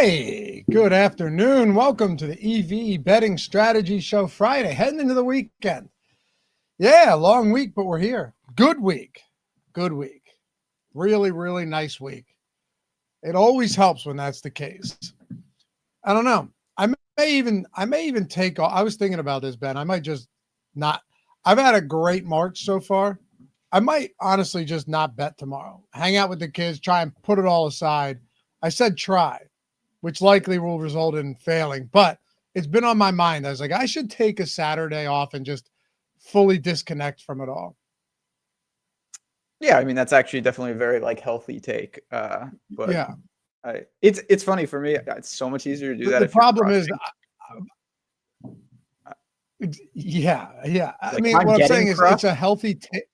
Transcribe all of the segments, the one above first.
Hey, good afternoon. Welcome to the EV Betting Strategy Show Friday, heading into the weekend. Yeah, long week, but we're here. Good week. Good week. Really, really nice week. It always helps when that's the case. I don't know. I may even take off. I was thinking about this, Ben. I might just not. I've had a great March so far. I might honestly just not bet tomorrow. Hang out with the kids, try and put it all aside. I said try, which likely will result in failing, but it's been on my mind. I was like, I should take a Saturday off and just fully disconnect from it all. Yeah, I mean, that's actually definitely a very healthy take. But yeah, it's funny for me. It's so much easier to do that. The if you're problem is, crushing. I mean, what I'm saying is it's a healthy take.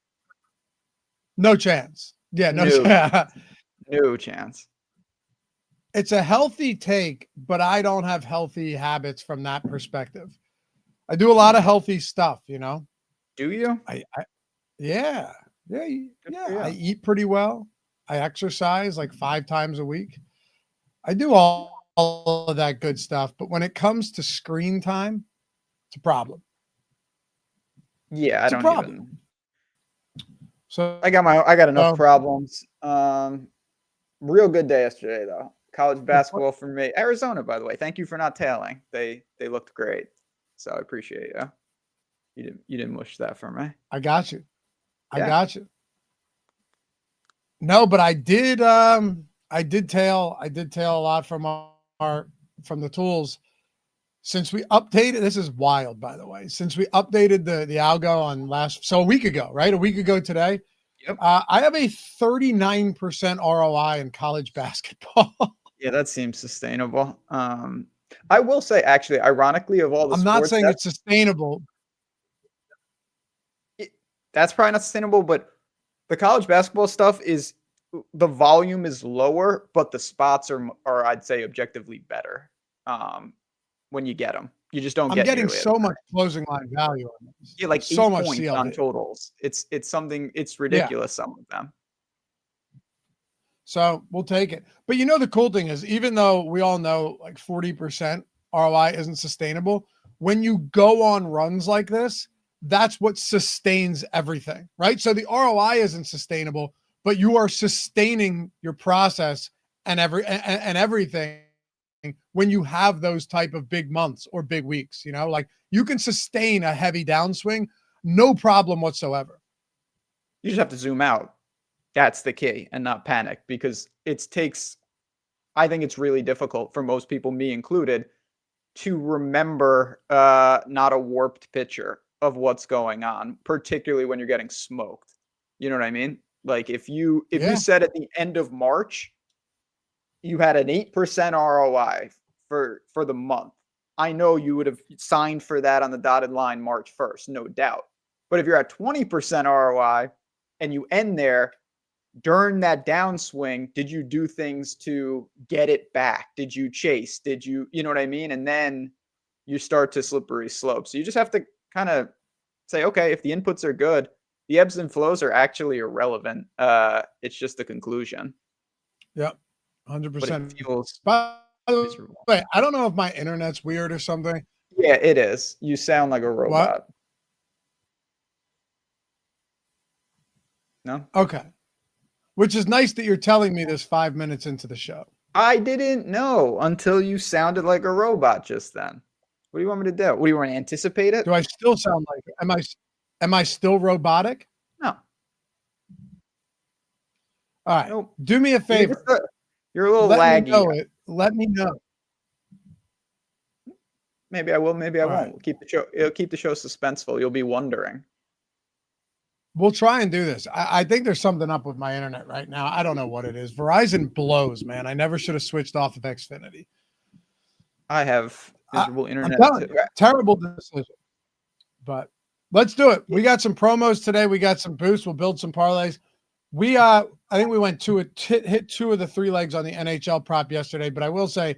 No chance. Yeah, no chance. No chance. It's a healthy take, but I don't have healthy habits from that perspective. I do a lot of healthy stuff, you know. Do you? Yeah. I eat pretty well. I exercise like 5 times a week. I do all of that good stuff, but when it comes to screen time, it's a problem. Yeah, I don't even. So I got enough problems. Real good day yesterday though. College basketball for me. Arizona, by the way. Thank you for not tailing. They looked great. So I appreciate you. You didn't mush that for me. I got you. I got you. No, but I did tail a lot from the tools since we updated. This is wild, by the way. Since we updated the algo on a week ago, right? A week ago today. Yep. I have a 39% ROI in college basketball. Yeah, that seems sustainable. I will say, actually, ironically, of all the I'm not saying it's sustainable. That's probably not sustainable, but the college basketball stuff is the volume is lower, but the spots are I'd say objectively better. When you get them, you just don't. I'm getting so much closing line value on this. Yeah, like so 8 much points CLV on totals. It's something. It's ridiculous. Yeah. Some of them. So we'll take it. But you know, the cool thing is, even though we all know like 40% ROI isn't sustainable, when you go on runs like this, that's what sustains everything, right? So the ROI isn't sustainable, but you are sustaining your process and everything when you have those type of big months or big weeks, you know, like you can sustain a heavy downswing, no problem whatsoever. You just have to zoom out. That's the key, and not panic, because I think it's really difficult for most people, me included, to remember not a warped picture of what's going on, particularly when you're getting smoked. You know what I mean? Like if you said at the end of March, you had an 8% ROI for the month, I know you would have signed for that on the dotted line March 1st, no doubt. But if you're at 20% ROI and you end there, during that downswing, did you do things to get it back? Did you chase? Did you know what I mean? And then you start to slippery slope. So you just have to kind of say, okay, if the inputs are good, the ebbs and flows are actually irrelevant. It's just the conclusion. Yep, 100%. Feels By the way, I don't know if my internet's weird or something. Yeah, it is. You sound like a robot. What? No? Okay. Which is nice that you're telling me this 5 minutes into the show. I didn't know until you sounded like a robot just then. What do you want me to do? What do you want to anticipate it? Do I still sound like am I still robotic? No. All right. Nope. Do me a favor. You're a little laggy. Let me know. Maybe I will, maybe I won't. It'll keep the show suspenseful. You'll be wondering. We'll try and do this. I think there's something up with my internet right now. I don't know what it is. Verizon blows, man. I never should have switched off of Xfinity. I have miserable internet. Terrible decision. But let's do it. We got some promos today. We got some boosts. We'll build some parlays. I think we went hit 2 of the 3 legs on the NHL prop yesterday. But I will say,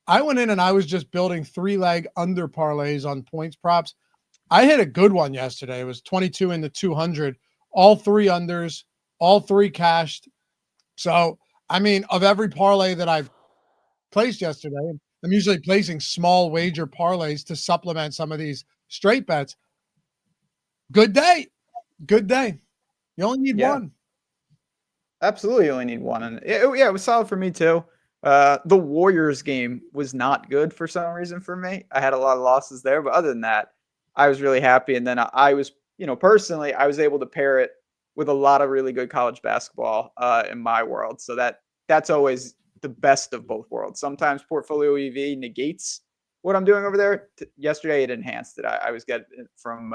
I went in and I was just building 3-leg under parlays on points props. I hit a good one yesterday. It was 22 in the 200. All 3 unders, all 3 cashed. So, I mean, of every parlay that I've placed yesterday. I'm usually placing small wager parlays to supplement some of these straight bets. Good day. Good day. You only need one. Absolutely, you only need one. And it was solid for me too. The Warriors game was not good for some reason for me. I had a lot of losses there, but other than that, I was really happy. And then I was, personally, I was able to pair it with a lot of really good college basketball in my world. So that's always the best of both worlds. Sometimes Portfolio EV negates what I'm doing over there. Yesterday, it enhanced it. I was getting it from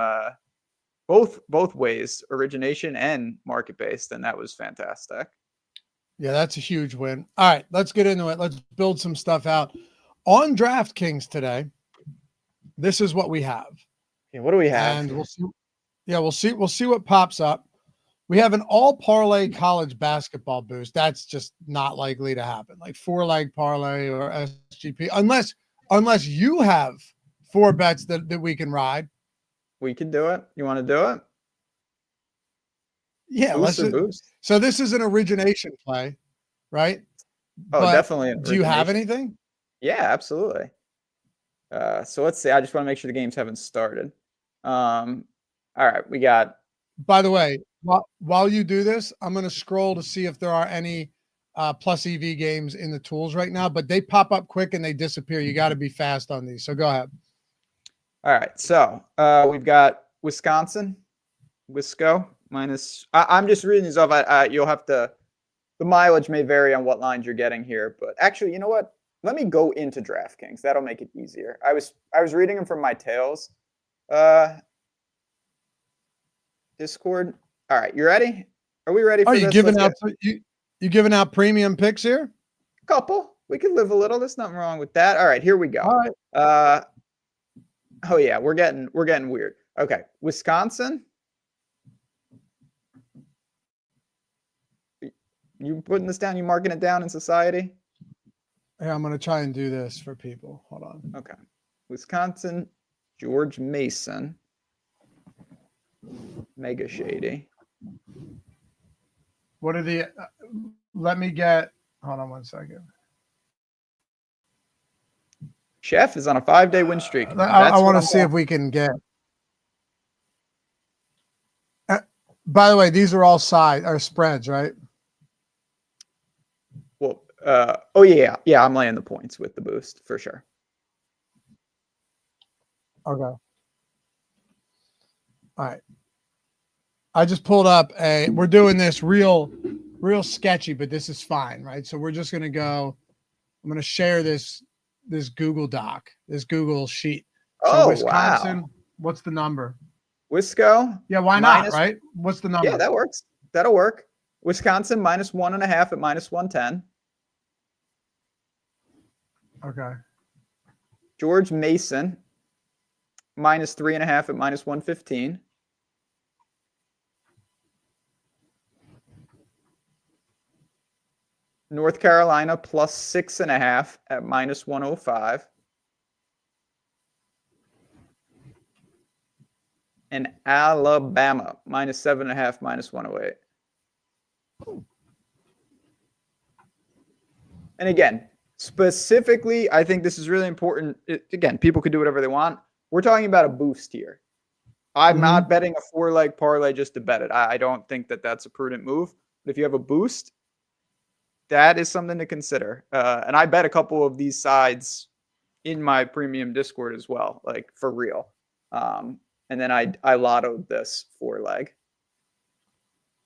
both ways, origination and market based, and that was fantastic. Yeah, that's a huge win. All right, let's get into it. Let's build some stuff out. On DraftKings today, this is what we have. Yeah, what do we have? And we'll see. Yeah, we'll see what pops up. We have an all parlay college basketball boost. That's just not likely to happen. Like 4-leg parlay or SGP, unless you have 4 bets that we can ride. We can do it. You want to do it? Yeah, boost. So this is an origination play, right? Oh, but definitely. Do you have anything? Yeah, absolutely. So let's see. I just want to make sure the games haven't started. All right, we got. By the way, while you do this, I'm going to scroll to see if there are any plus EV games in the tools right now, but they pop up quick and they disappear. You got to be fast on these. So go ahead. All right, so we've got Wisconsin, Wisco minus. I'm just reading these off. You'll have to. The mileage may vary on what lines you're getting here, but actually, you know what? Let me go into DraftKings. That'll make it easier. I was reading them from my tails. Discord. All right, you ready? Are we ready for this? You giving out premium picks here? Couple. We could live a little. There's nothing wrong with that. All right, here we go. All right. Oh yeah, we're getting weird. Okay, Wisconsin. You putting this down? You marking it down in society? Yeah, I'm going to try and do this for people. Hold on. Okay. Wisconsin, George Mason. Mega shady. What are the let me get hold on one second. Chef is on a 5-day win streak. I want to see if we can get. By the way, these are all spreads, right? Well, oh yeah, I'm laying the points with the boost for sure. Okay. All right. I just pulled up we're doing this real sketchy, but this is fine, right? So we're just going to go, I'm going to share this Google Doc, this Google sheet. So Wisconsin, wow. What's the number? Wisco? Yeah, why not, right? What's the number? Yeah, that works. That'll work. Wisconsin minus 1.5 at minus 110. Okay. George Mason minus 3.5 at minus 115. North Carolina plus 6.5 at minus 105. And Alabama minus 7.5 minus 108. And again, specifically, I think this is really important. Again, people could do whatever they want. We're talking about a boost here. I'm not betting a 4-leg parlay just to bet it. I don't think that that's a prudent move. But if you have a boost, that is something to consider. And I bet a couple of these sides in my premium Discord as well, like for real. And then I lottoed this 4-leg.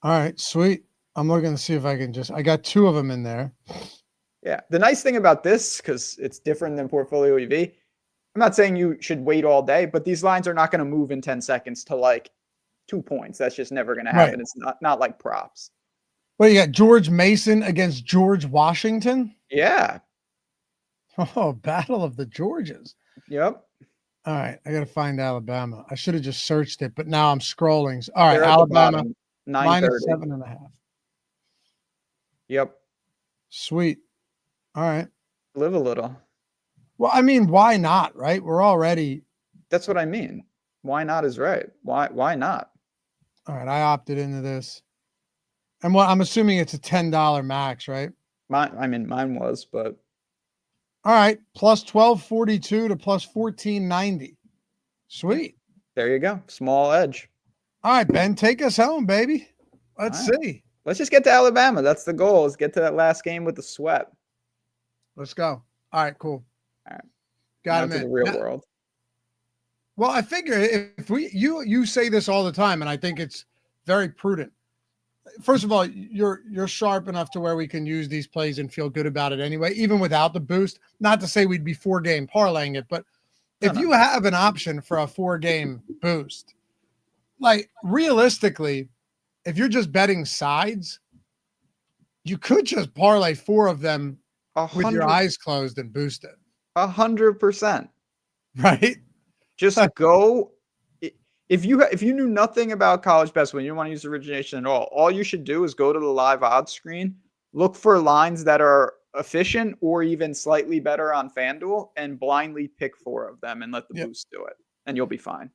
All right, sweet. I'm looking to see if I can I got 2 of them in there. Yeah. The nice thing about this, because it's different than Portfolio EV, I'm not saying you should wait all day, but these lines are not going to move in 10 seconds to like 2 points. That's just never going to happen. Right. It's not like props. Well, you got George Mason against George Washington? Yeah. Oh, Battle of the Georges. Yep. All right, I got to find Alabama. I should have just searched it, but now I'm scrolling. All right, Alabama, minus 7.5. Yep. Sweet. All right. Live a little. Well, I mean, why not, right? We're already. That's what I mean. Why not is right. Why not? All right, I opted into this. And I'm assuming it's a $10 max, right? Mine was, but. All right, plus 1242 to plus 1490. Sweet. There you go. Small edge. All right, Ben, take us home, baby. Let's All right. see. Let's just get to Alabama. That's the goal, is get to that last game with the sweat. Let's go. All right, cool. All right. Got Now to him the in. real world. Well, I figure if you say this all the time, and I think it's very prudent. First of all, you're sharp enough to where we can use these plays and feel good about it anyway, even without the boost. Not to say we'd be 4-game parlaying it, but if you have an option for a 4-game boost, like realistically, if you're just betting sides, you could just parlay 4 of them with your eyes closed and boost it. 100%. Right? Just go. If you knew nothing about college basketball, you don't want to use origination at all you should do is go to the live odds screen, look for lines that are efficient or even slightly better on FanDuel, and blindly pick 4 of them and let the boost do it, and you'll be fine.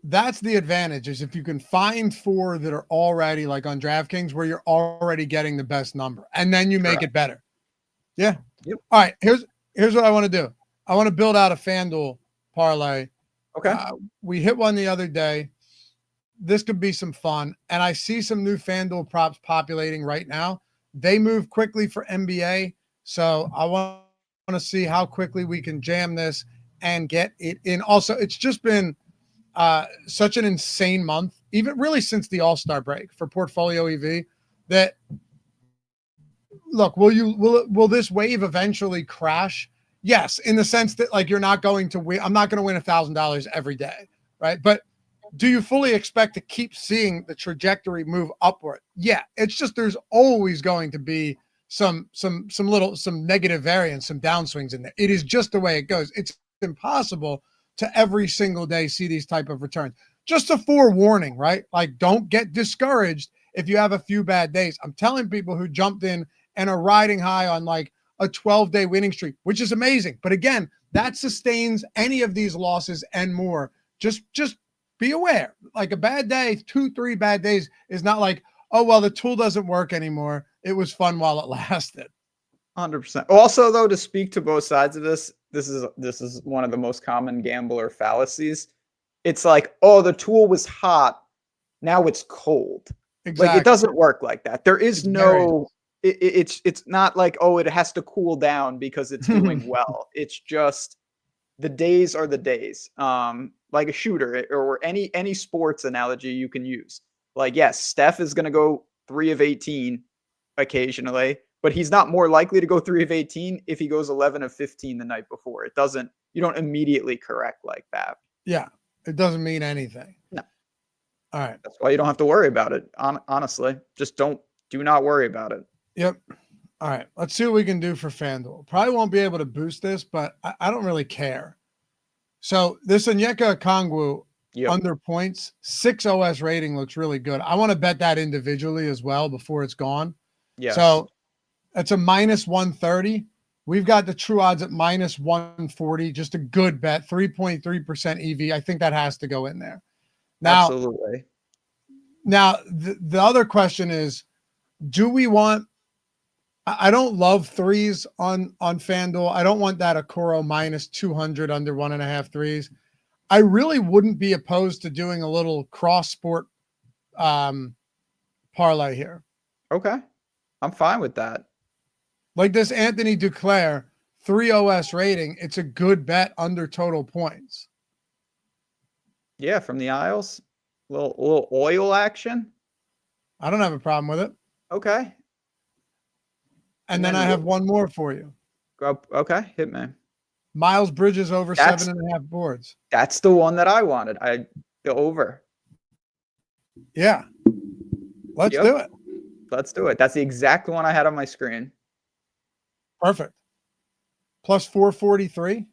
That's the advantage, is if you can find 4 that are already like on DraftKings where you're already getting the best number, and then you make it better. Yeah. Yep. All right. Here's what I want to do. I want to build out a FanDuel parlay. Okay. We hit one the other day. This could be some fun. And I see some new FanDuel props populating right now. They move quickly for NBA. So I want to see how quickly we can jam this and get it in. Also, it's just been such an insane month, even really since the All-Star break for PortfolioEV, that look, will this wave eventually crash? Yes, in the sense that like you're not going to win. I'm not going to win $1,000 every day, right? But do you fully expect to keep seeing the trajectory move upward? Yeah, it's just there's always going to be some negative variance, some downswings in there. It is just the way it goes. It's impossible to every single day see these type of returns. Just a forewarning, right? Like don't get discouraged if you have a few bad days. I'm telling people who jumped in and are riding high on like a 12-day winning streak, which is amazing. But again, that sustains any of these losses and more. Just be aware. Like a bad day, 2-3 bad days is not like, oh, well, the tool doesn't work anymore. It was fun while it lasted. 100%. Also, though, to speak to both sides of this is one of the most common gambler fallacies. It's like, oh, the tool was hot, now it's cold. Exactly. Like it doesn't work like that. There is it's not like, oh, it has to cool down because it's doing well. It's just the days are the days. Like a shooter or any sports analogy you can use. Like, yes, Steph is going to go 3 of 18 occasionally, but he's not more likely to go 3 of 18 if he goes 11 of 15 the night before. You don't immediately correct like that. Yeah, it doesn't mean anything. No. All right. That's why you don't have to worry about it. Honestly, just do not worry about it. Yep. All right. Let's see what we can do for FanDuel. Probably won't be able to boost this, but I don't really care. So this Onyeka Okongwu under points, 6 OS rating looks really good. I want to bet that individually as well before it's gone. Yeah. So it's a minus 130. We've got the true odds at minus 140. Just a good bet, 3.3% EV. I think that has to go in there. Now, absolutely. Now, the other question is, do we want – I don't love threes on FanDuel. I don't want that Okoro minus 200 under 1.5 threes. I really wouldn't be opposed to doing a little cross-sport parlay here. Okay. I'm fine with that. Like this Anthony Duclair, 3 OS rating, it's a good bet under total points. Yeah, from the Isles. Little oil action. I don't have a problem with it. Okay. And then I have one more for you. Okay, hit me. Miles Bridges over 7.5 boards. That's the one that I wanted. The over. Yeah. Let's do it. Let's do it. That's the exact one I had on my screen. Perfect. Plus 443.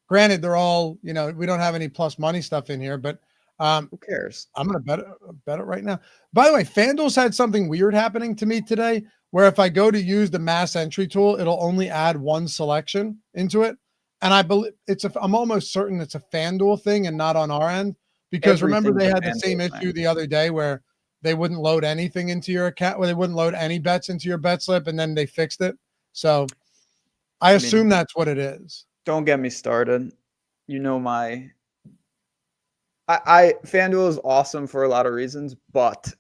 Granted, they're all, we don't have any plus money stuff in here, but who cares? I'm going to bet it right now. By the way, FanDuel's had something weird happening to me today, where if I go to use the mass entry tool, it'll only add one selection into it. And I believe I'm almost certain it's a FanDuel thing and not on our end, because remember they had the same issue the other day where they wouldn't load anything into your account, where they wouldn't load any bets into your bet slip, and then they fixed it. So I assume that's what it is. Don't get me started. You know I FanDuel is awesome for a lot of reasons, but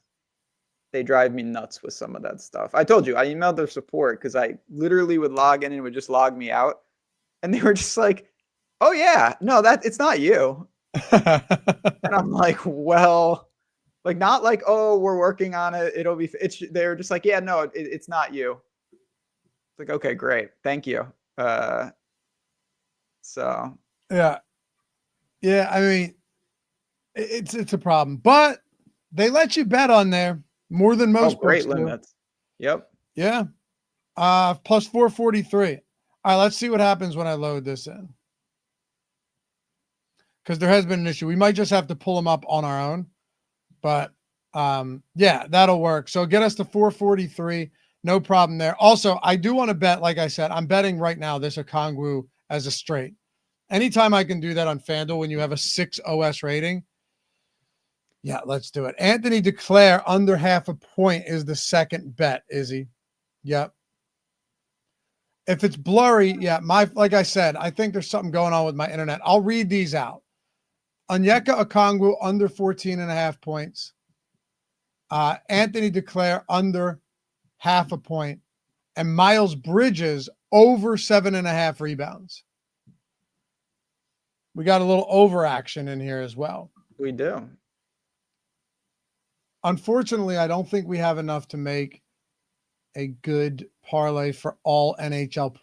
they drive me nuts with some of that stuff. I told you, I emailed their support because I literally would log in and it would just log me out. And they were just like, oh yeah, no, it's not you. And I'm like, well, like not like, oh, we're working on it. It'll be, they're just like, yeah, no, it's not you. It's like, okay, great. Thank you. So. Yeah. Yeah. I mean, it's a problem, but they let you bet on there more than most. Great limits. Yep. Yeah. Plus 443. All right, let's see what happens when I load this in. Because there has been an issue. We might just have to pull them up on our own. But yeah, that'll work. So get us to 443. No problem there. Also, I do want to bet, like I said, I'm betting right now this Okongwu as a straight. Anytime I can do that on FanDuel when you have a 6 OS rating, yeah, let's do it. Anthony Declare under half a point is the second bet, Izzy. Yep. If it's blurry, yeah, like I said, I think there's something going on with my internet. I'll read these out. Onyeka Okongwu under 14.5 points. Anthony Declare under half a point. And Miles Bridges over 7.5 rebounds. We got a little over action in here as well. We do. Unfortunately, I don't think we have enough to make a good parlay for all NHL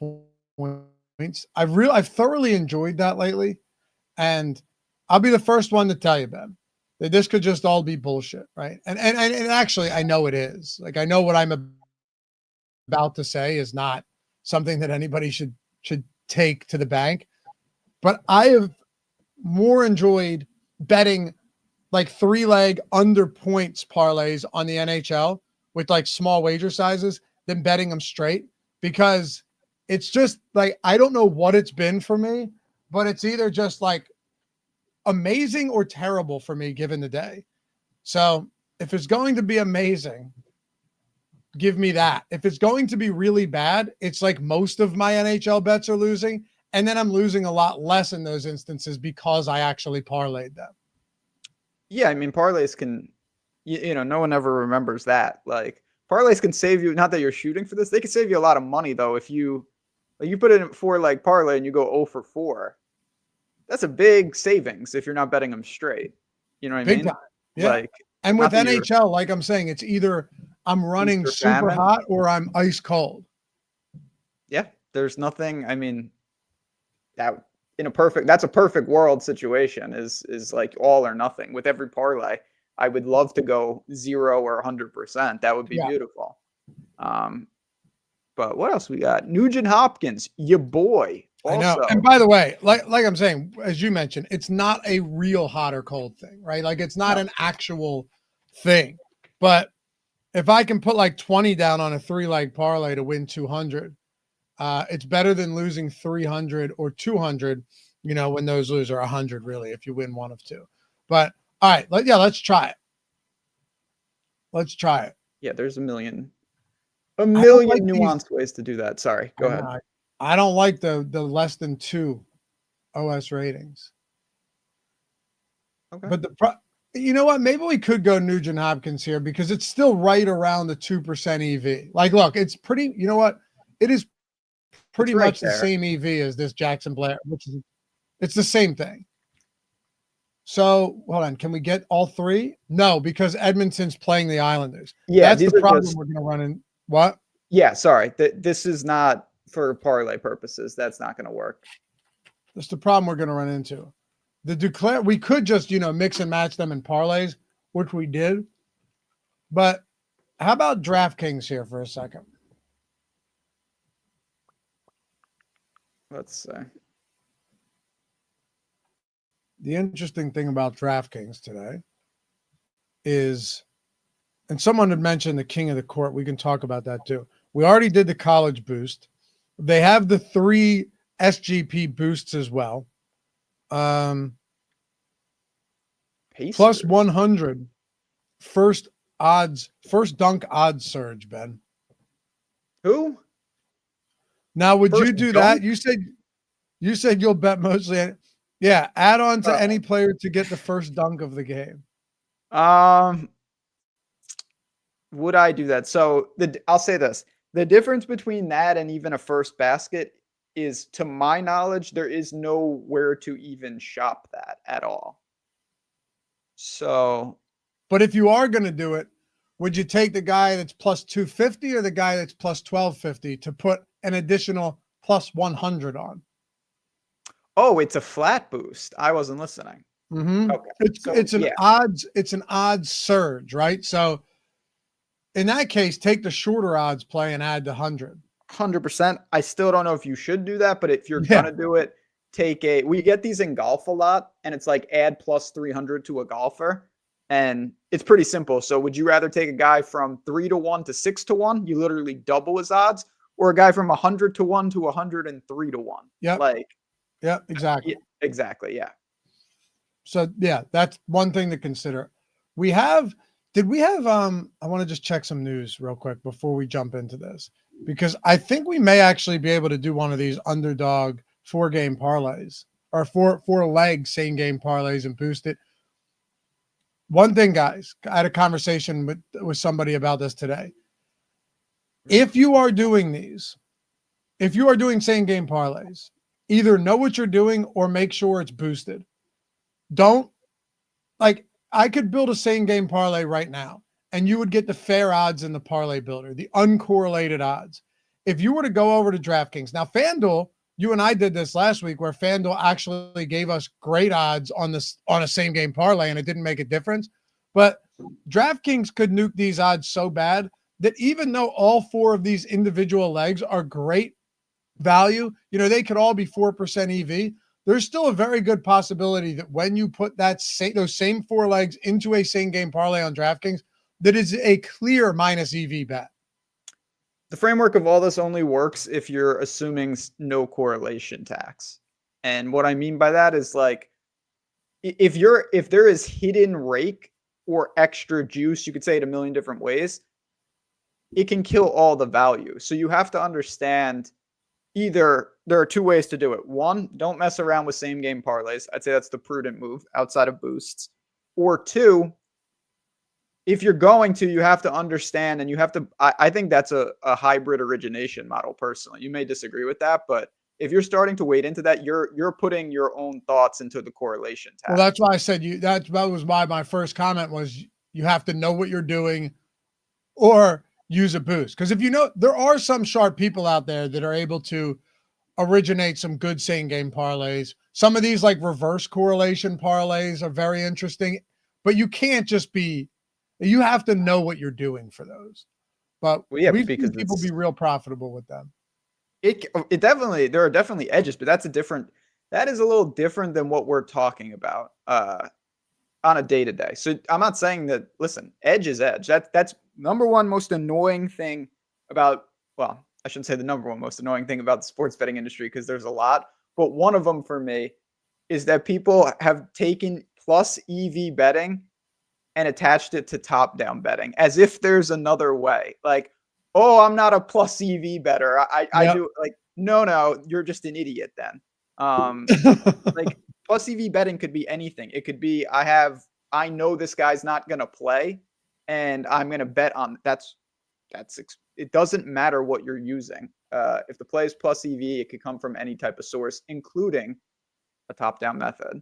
points. I've thoroughly enjoyed that lately. And I'll be the first one to tell you, Ben, that this could just all be bullshit, right? And actually, I know it is. Like, I know what I'm about to say is not something that anybody should take to the bank. But I have more enjoyed betting like 3-leg under points parlays on the NHL with like small wager sizes than betting them straight, because it's just like, I don't know what it's been for me, but it's either just like amazing or terrible for me given the day. So if it's going to be amazing, give me that. If it's going to be really bad, it's like most of my NHL bets are losing. And then I'm losing a lot less in those instances because I actually parlayed them. Yeah, I mean, parlays can, you know, no one ever remembers that. Like, parlays can save you, not that you're shooting for this, they can save you a lot of money, though, if you put it in 4-leg parlay and you go 0 for 4. That's a big savings if you're not betting them straight. You know what I mean? Big time. Yeah. Like, and with NHL, like I'm saying, it's either I'm running super hot or I'm ice cold. Yeah, there's nothing. I mean, that's a perfect world situation is like all or nothing with every parlay. I would love to go 0 or 100%. That would be beautiful. But what else we got? Nugent Hopkins, your boy. Also. I know. And by the way, like I'm saying, as you mentioned, it's not a real hot or cold thing, right? Like, it's not an actual thing. But if I can put like 20 down on a 3-leg parlay to win 200, it's better than losing 300 or 200, you know, when those lose, or 100 really, if you win one of two. But all right, let's try it. Let's try it. Yeah, there's a million nuanced ways to do that. Sorry, go ahead. I don't like the less than 2 OS ratings. Okay. But you know what? Maybe we could go Nugent Hopkins here because it's still right around the 2% EV. Like, look, it's pretty, you know what? It is pretty much the same EV as this Jackson Blair, it's the same thing. So hold on, can we get all 3? No, because Edmonton's playing the Islanders. Yeah, that's the problem we're going to run in. What? Yeah, sorry. This is not for parlay purposes. That's not going to work. That's the problem we're going to run into. The Declare, we could just, you know, mix and match them in parlays, which we did. But how about DraftKings here for a second? Let's see. The interesting thing about DraftKings today is, and someone had mentioned the king of the court. We can talk about that too. We already did the college boost. They have the 3 SGP boosts as well. Plus 100 first dunk odds surge, Ben. Who? Now, would you First do that? dunk? You said you'll bet mostly. Yeah, add on to Uh, any player to get the first dunk of the game. Um, would I do that? So I'll say this: the difference between that and even a first basket is, to my knowledge, there is nowhere to even shop that at all. So But if you are going to do it, would you take the guy that's plus 250 or the guy that's plus 1250 to put an additional plus 100 on? oh, it's a flat boost. I wasn't listening. Mm-hmm. Okay. So It's an odds surge, right? So in that case, take the shorter odds play and add the 100. 100%. I still don't know if you should do that, but if you're Yeah. gonna do it, we get these in golf a lot, and it's like add plus 300 to a golfer, and it's pretty simple. So would you rather take a guy from 3-1 to 6-1? You literally double his odds, or a guy from 100-1 to 103-1? Yep. Like, Yep. Exactly. exactly. Yeah. So yeah, that's one thing to consider. Did we have I want to just check some news real quick before we jump into this, because I think we may actually be able to do one of these underdog 4-game parlays or four leg same game parlays and boost it. One thing, guys, I had a conversation with somebody about this today. If you are doing these, if you are doing same game parlays, either know what you're doing or make sure it's boosted. Don't, like, I could build a same game parlay right now and you would get the fair odds in the parlay builder, the uncorrelated odds. If you were to go over to DraftKings, now FanDuel, you and I did this last week where FanDuel actually gave us great odds on a same game parlay and it didn't make a difference. But DraftKings could nuke these odds so bad that even though all 4 of these individual legs are great value, they could all be 4% EV. There's still a very good possibility that when you put those same 4 legs into a same game parlay on DraftKings, that is a clear minus EV bet. The framework of all this only works if you're assuming no correlation tax. And what I mean by that is, like, if there is hidden rake or extra juice, you could say it a million different ways, it can kill all the value. So you have to understand, either there are 2 ways to do it. One, don't mess around with same game parlays. I'd say that's the prudent move outside of boosts. Or 2, if you're going to, you have to understand, and you have to, I think that's a hybrid origination model personally. You may disagree with that, but if you're starting to wade into that, you're putting your own thoughts into the correlation tab. Well, that's why I said that was why my first comment was you have to know what you're doing or use a boost. Because if there are some sharp people out there that are able to originate some good same game parlays. Some of these, like reverse correlation parlays, are very interesting, but you can't just you have to know what you're doing for those. But we've seen people be real profitable with them. It definitely, there are definitely edges, but that is a little different than what we're talking about on a day-to-day. So I'm not saying that, listen, edge is edge. That's number one most annoying thing about, well, I shouldn't say the number one most annoying thing about the sports betting industry, because there's a lot, but one of them for me is that people have taken plus EV betting and attached it to top-down betting as if there's another way. Like, oh, I'm not a plus EV better. I do, like, no, you're just an idiot then. Like, plus EV betting could be anything. It could be, I know this guy's not going to play and I'm going to bet on it doesn't matter what you're using. If the play is plus EV, it could come from any type of source, including a top-down method.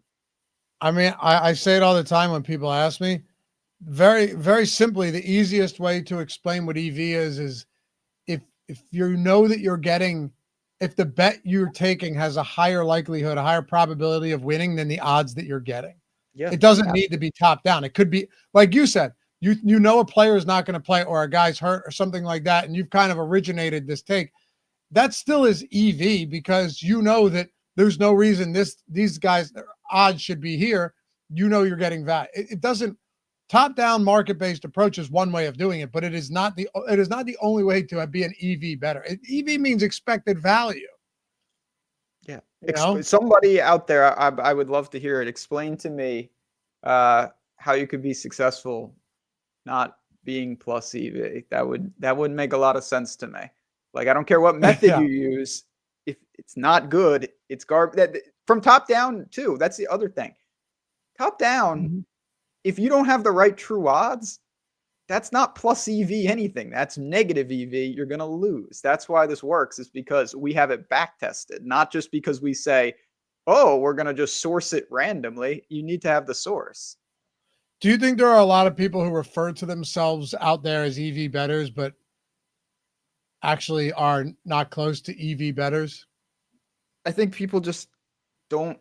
I mean, I say it all the time when people ask me. Very, very simply, the easiest way to explain what EV is if you know that you're getting, if the bet you're taking has a higher likelihood, a higher probability of winning than the odds that you're getting. Yeah, it doesn't need to be top down. It could be, like you said, you know a player is not going to play or a guy's hurt or something like that, and you've kind of originated this take. That still is EV because you know that there's no reason these guys' odds should be here. You're getting value. It doesn't. Top-down market-based approach is one way of doing it, but it is not the only way to be an EV better. EV means expected value. Yeah. Somebody out there, I would love to hear it. Explain to me how you could be successful not being plus EV. That would make a lot of sense to me. Like, I don't care what method Yeah. you use. If it's not good, it's garbage. From top down too. That's the other thing. Top down, Mhm. if you don't have the right true odds, that's not plus EV anything. That's negative EV. You're going to lose. That's why this works, is because we have it back tested, not just because we say, oh, we're going to just source it randomly. You need to have the source. Do you think there are a lot of people who refer to themselves out there as EV bettors, but actually are not close to EV bettors? I think people just don't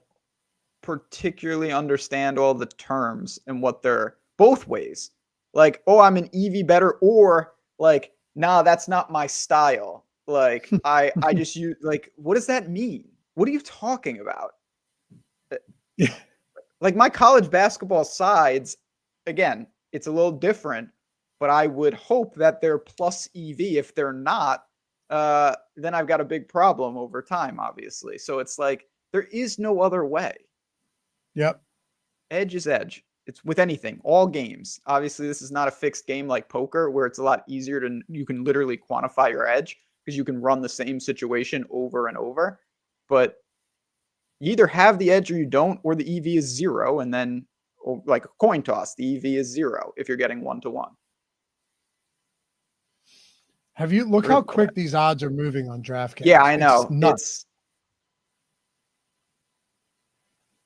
particularly understand all the terms and what they're both ways. Like, oh, I'm an EV better, or like, nah, that's not my style. Like, I just use, like, what does that mean? What are you talking about? Yeah. Like, my college basketball sides, again, it's a little different, but I would hope that they're plus EV. If they're not, then I've got a big problem over time, obviously. So it's like, there is no other way. Yep. Edge is edge. It's with anything, all games. Obviously, this is not a fixed game like poker, where it's a lot easier to, you can literally quantify your edge because you can run the same situation over and over. But you either have the edge or you don't, or the EV is zero, and then, or like a coin toss, the EV is zero if you're getting 1-to-1. Have you look how Simple. quick these odds are moving on DraftKings? Yeah, I It's know. nuts.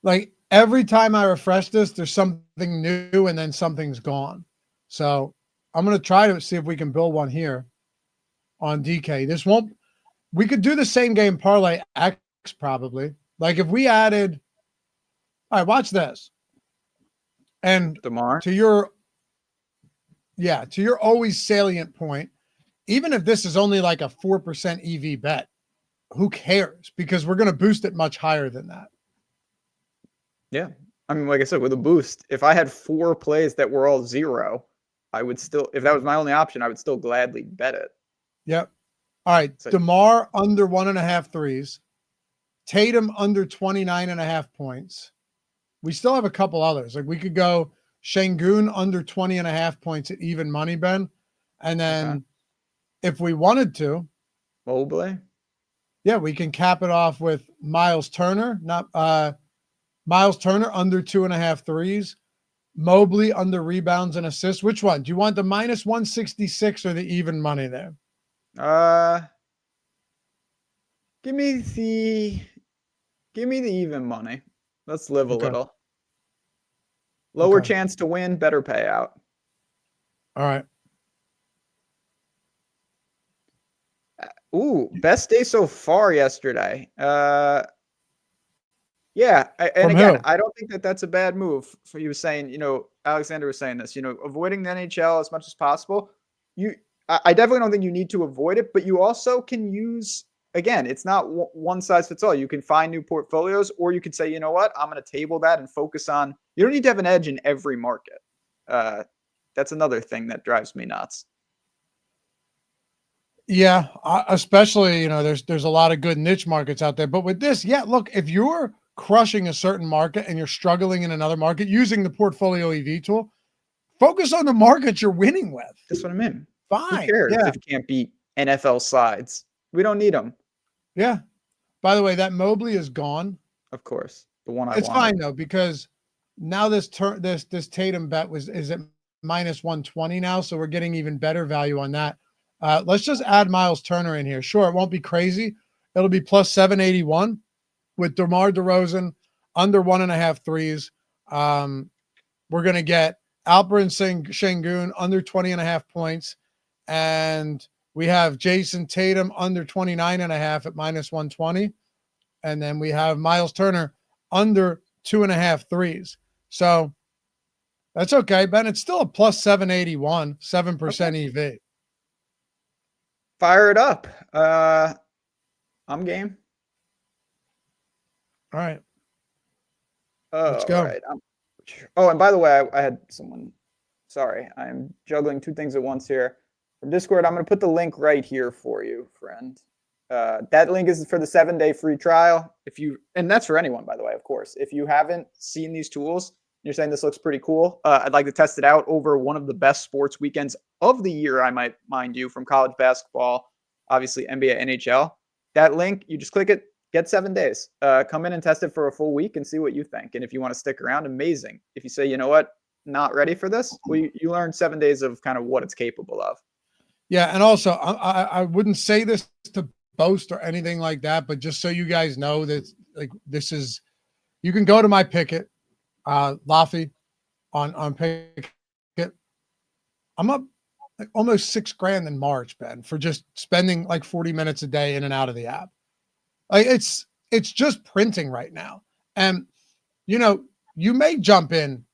Like every time I refresh this, there's something new and then something's gone. So I'm going to try to see if we can build one here on DK. This won't, we could do the same game parlay X probably. Like if we added, all right, watch this. And DeMar. to your always salient point, even if this is only like a 4% EV bet, who cares? Because we're going to boost it much higher than that. Yeah. I mean, like I said, with a boost, if I had 4 plays that were all zero, I would still, if that was my only option, I would still gladly bet it. Yep. All right. So, DeMar under 1.5 threes. Tatum under 29.5 points. We still have a couple others. Like we could go Şengün under 20.5 points at even money, Ben. And then if we wanted to, Mobley. yeah, we can cap it off with Miles Turner, Miles Turner under 2.5 threes. Mobley under rebounds and assists. Which one? Do you want the minus 166 or the even money there? Give me the even money. Let's live a little. Lower chance to win, better payout. All right. Ooh, best day so far yesterday. Yeah, and again, I don't think that that's a bad move. For you saying, Alexander was saying this, avoiding the NHL as much as possible. I definitely don't think you need to avoid it, but you also can use, again, it's not one size fits all. You can find new portfolios, or you could say, you know what, I'm going to table that and focus on, you don't need to have an edge in every market. That's another thing that drives me nuts. Yeah, especially, there's a lot of good niche markets out there. But with this, yeah, look, if you're crushing a certain market and you're struggling in another market using the portfolio EV tool, focus on the market you're winning with. That's what I mean. Fine. Who cares if you can't beat NFL sides? We don't need them. Yeah. By the way, that Mobley is gone. Of course. The one It's fine though, because now this Tatum bet is at minus 120 now. So we're getting even better value on that. Let's just add Miles Turner in here. Sure, it won't be crazy. It'll be plus 781 with DeMar DeRozan under 1.5 threes. We're going to get Alperen Şengün under 20.5 points. And we have Jason Tatum under 29.5 at minus 120. And then we have Miles Turner under 2.5 threes. So that's okay, Ben. It's still a plus 781, 7% EV. Fire it up. I'm game. All right. Let's go. Right. And by the way, I had someone. Sorry, I'm juggling 2 things at once here. From Discord, I'm going to put the link right here for you, friend. That link is for the 7-day free trial. And that's for anyone, by the way, of course. If you haven't seen these tools, you're saying this looks pretty cool, I'd like to test it out over one of the best sports weekends of the year, I might mind you, from college basketball obviously NBA, NHL. That link, you just click it, get 7 days. Come in and test it for a full week and see what you think. And if you want to stick around, amazing. If you say, you know what, not ready for this, well, you learn 7 days of kind of what it's capable of. Yeah, and also I wouldn't say this to boast or anything like that, but just so you guys know that like this is, you can go to my Picket, Laffy on Picket. I'm up like almost $6,000 in March, Ben, for just spending like 40 minutes a day in and out of the app. Like it's just printing right now. And you may jump in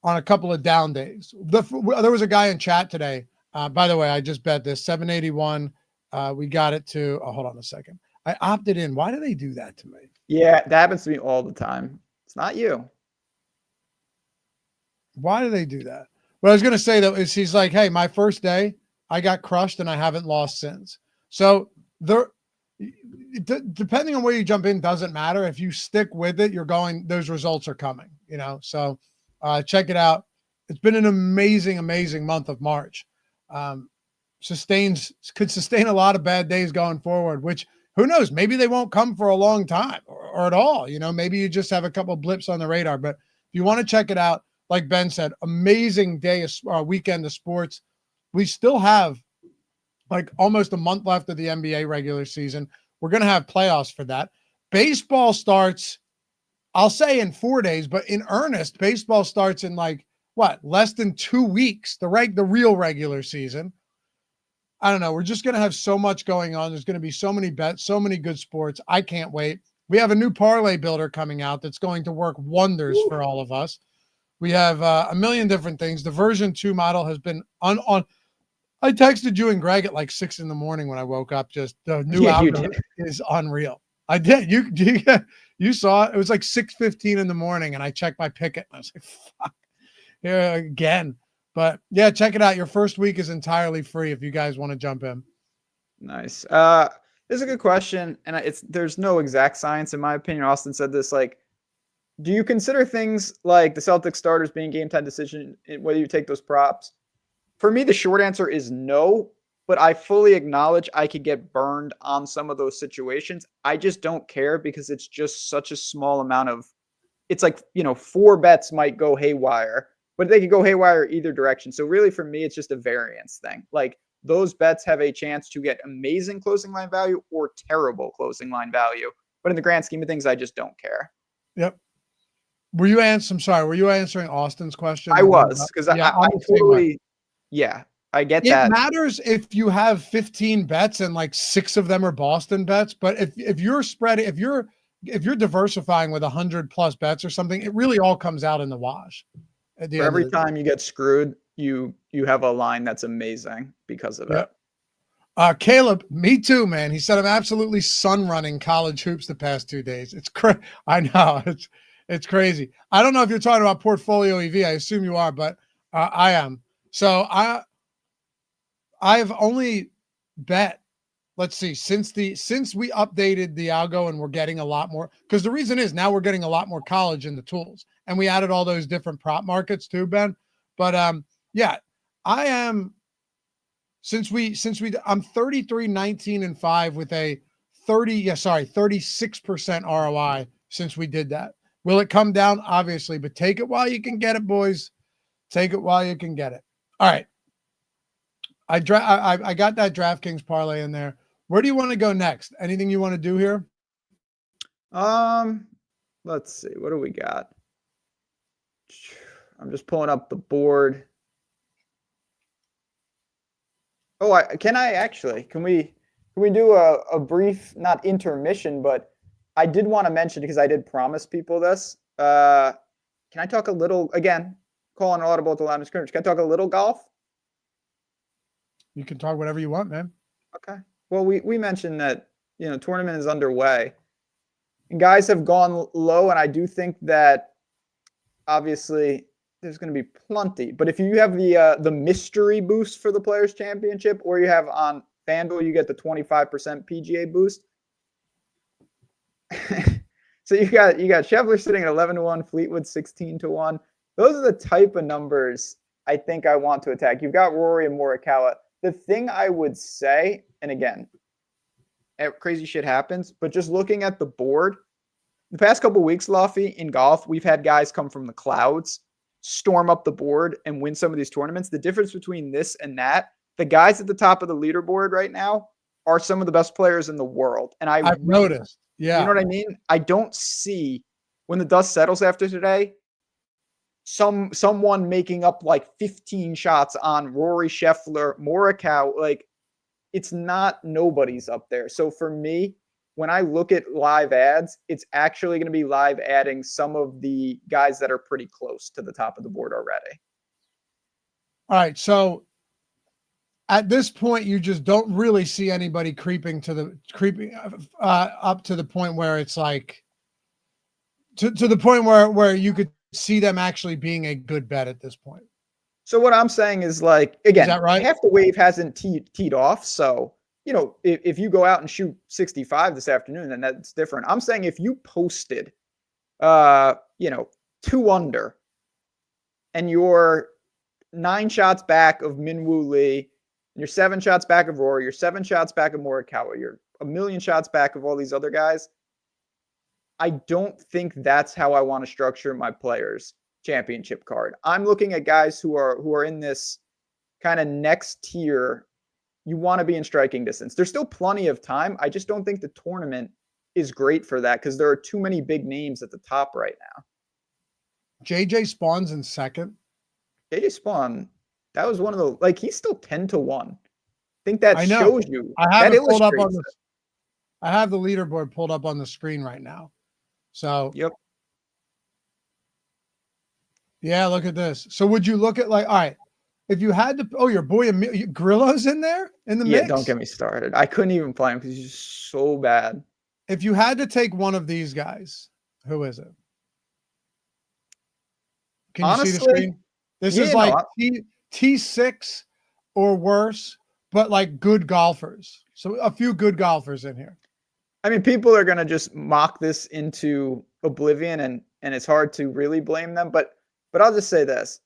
on a couple of down days. There was a guy in chat today. By the way, I just bet this 781. We got it to, hold on a second. I opted in. Why do they do that to me? Yeah, that happens to me all the time. It's not you. Why do they do that? What I was going to say though is he's like, hey, my first day I got crushed and I haven't lost since. So depending on where you jump in doesn't matter. If you stick with it, those results are coming, so check it out. It's been an amazing month of March. Could sustain a lot of bad days going forward, which who knows, maybe they won't come for a long time or at all. Maybe you just have a couple of blips on the radar, but if you want to check it out, like Ben said, amazing day of weekend of sports. We still have like almost a month left of the NBA regular season. We're going to have playoffs for that. Baseball starts, I'll say in 4 days, but in earnest, baseball starts in like less than 2 weeks, the real regular season. I don't know. We're just going to have so much going on. There's going to be so many bets, so many good sports. I can't wait. We have a new parlay builder coming out that's going to work wonders for all of us. We have a million different things. The version 2 model has been on. I texted you and Greg at like 6 a.m. when I woke up. Just the new algorithm is unreal. I did. You saw it. It was like 6:15 in the morning, and I checked my Picket, and I was like, "Fuck, here again." But yeah, check it out. Your first week is entirely free if you guys want to jump in. Nice. This is a good question, and there's no exact science in my opinion. Austin said this, like, do you consider things like the Celtics starters being game time decision, whether you take those props? For me, the short answer is no, but I fully acknowledge I could get burned on some of those situations. I just don't care because it's just such a small amount of, it's like, 4 bets might go haywire, but they could go haywire either direction. So really for me, it's just a variance thing. Like those bets have a chance to get amazing closing line value or terrible closing line value. But in the grand scheme of things, I just don't care. Yep. Were you answering Austin's question? I was, because I totally, I get that. It matters if you have 15 bets and like 6 of them are Boston bets, but if you're spreading, if you're diversifying with 100+ bets or something, it really all comes out in the wash. For every time you get screwed, you have a line that's amazing because of it. Caleb, me too, man. He said I'm absolutely sun running college hoops the past 2 days. It's I know it's crazy. I don't know if you're talking about PortfolioEV. I assume you are, but I am. So I've only bet, let's see, since we updated the algo and we're getting a lot more, because the reason is now we're getting a lot more college in the tools, and we added all those different prop markets too, Ben. But I am, I'm 33, 19, and 5 with a 36% ROI since we did that. Will it come down? Obviously, but take it while you can get it, boys. Take it while you can get it. All right. I got that DraftKings parlay in there. Where do you want to go next? Anything you want to do here? Let's see. What do we got? I'm just pulling up the board. Oh, can we do a brief, not intermission, but I did want to mention, because I did promise people this. Can I talk a little, again, call an audible at the line of scrimmage? Can I talk a little golf? You can talk whatever you want, man. Okay. Well, we mentioned that, tournament is underway. And guys have gone low, and I do think that obviously there's going to be plenty. But if you have the mystery boost for the Players Championship, or you have on FanDuel, you get the 25% PGA boost. So you got Scheffler sitting at 11-1, Fleetwood 16-1. Those are the type of numbers I think I want to attack. You've got Rory and Morikawa. The thing I would say, and again, crazy shit happens. But just looking at the board, the past couple weeks, Luffy, in golf, we've had guys come from the clouds, storm up the board, and win some of these tournaments. The difference between this and that, the guys at the top of the leaderboard right now are some of the best players in the world. And I've noticed. Yeah. You know what I mean? I don't see, when the dust settles after today, someone making up like 15 shots on Rory Scheffler, Morikawa. Like, it's not nobody's up there. So for me, when I look at live ads, it's actually going to be live adding some of the guys that are pretty close to the top of the board already. All right. So at this point, you just don't really see anybody creeping up to the point where it's like to the point where you could see them actually being a good bet at this point. So what I'm saying is, like, again, is that right? Half the wave hasn't teed off. So, you know, if you go out and shoot 65 this afternoon, then that's different. I'm saying if you posted, 2 under and you're 9 shots back of Minwoo Lee, and you're 7 shots back of Rory, you're 7 shots back of Morikawa, you're a million shots back of all these other guys, I don't think that's how I want to structure my players' championship card. I'm looking at guys who are in this kind of next tier. You want to be in striking distance. There's still plenty of time. I just don't think the tournament is great for that because there are too many big names at the top right now. JJ Spawn's in second. JJ Spawn, that was one of the, like, he's still 10-1. I think that shows you. I have it pulled up on I have the leaderboard pulled up on the screen right now. So, yep. Yeah, look at this. So would you look at, like, all right, if you had to, your boy Grillo's in there in the mix? Yeah, don't get me started. I couldn't even play him because he's just so bad. If you had to take one of these guys, who is it? Can you see the screen? This is like T6 or worse, but like good golfers. So a few good golfers in here. I mean, people are going to just mock this into oblivion, and it's hard to really blame them. But I'll just say this.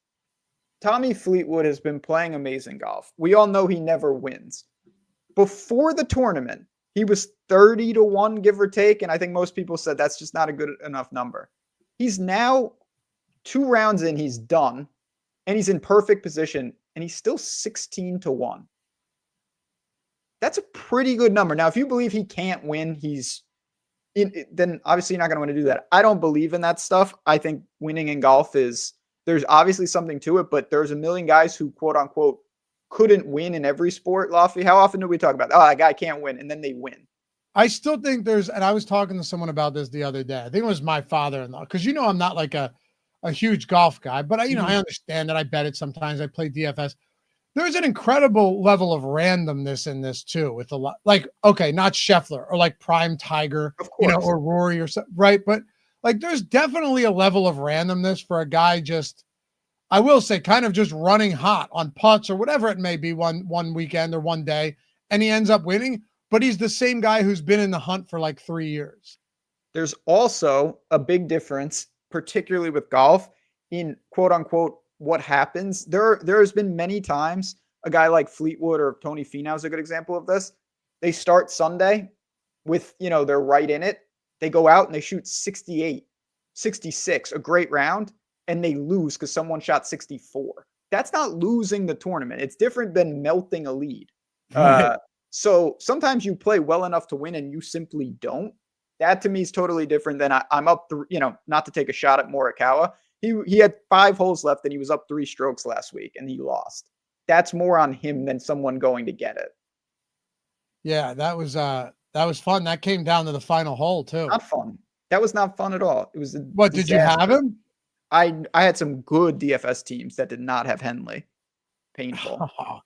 Tommy Fleetwood has been playing amazing golf. We all know he never wins. Before the tournament, he was 30-1, give or take, and I think most people said that's just not a good enough number. He's now 2 rounds in, he's done, and he's in perfect position, and he's still 16-1. That's a pretty good number. Now, if you believe he can't win, then obviously you're not going to want to do that. I don't believe in that stuff. I think winning in golf there's obviously something to it, but there's a million guys who, quote unquote, couldn't win in every sport. Lofty, how often do we talk about, that guy can't win, and then they win? I still think and I was talking to someone about this the other day. I think it was my father-in-law, because I'm not like a huge golf guy, but I understand that I bet it sometimes. I play DFS. There's an incredible level of randomness in this too, with a lot, like, okay, not Scheffler or like Prime Tiger, or Rory or something, right? But like, there's definitely a level of randomness for a guy just, I will say, kind of just running hot on putts or whatever it may be one weekend or one day, and he ends up winning, but he's the same guy who's been in the hunt for like 3 years. There's also a big difference, particularly with golf, in quote unquote what happens. There's been many times a guy like Fleetwood or Tony Finau is a good example of this. They start Sunday with, they're right in it. They go out and they shoot 68, 66, a great round, and they lose because someone shot 64. That's not losing the tournament. It's different than melting a lead. So sometimes you play well enough to win and you simply don't. That to me is totally different than I'm up, not to take a shot at Morikawa. He had 5 holes left and he was up 3 strokes last week and he lost. That's more on him than someone going to get it. Yeah, that was fun. That came down to the final hole too. Not fun. That was not fun at all. It was what disaster. Did you have him? I had some good DFS teams that did not have Henley. Painful. All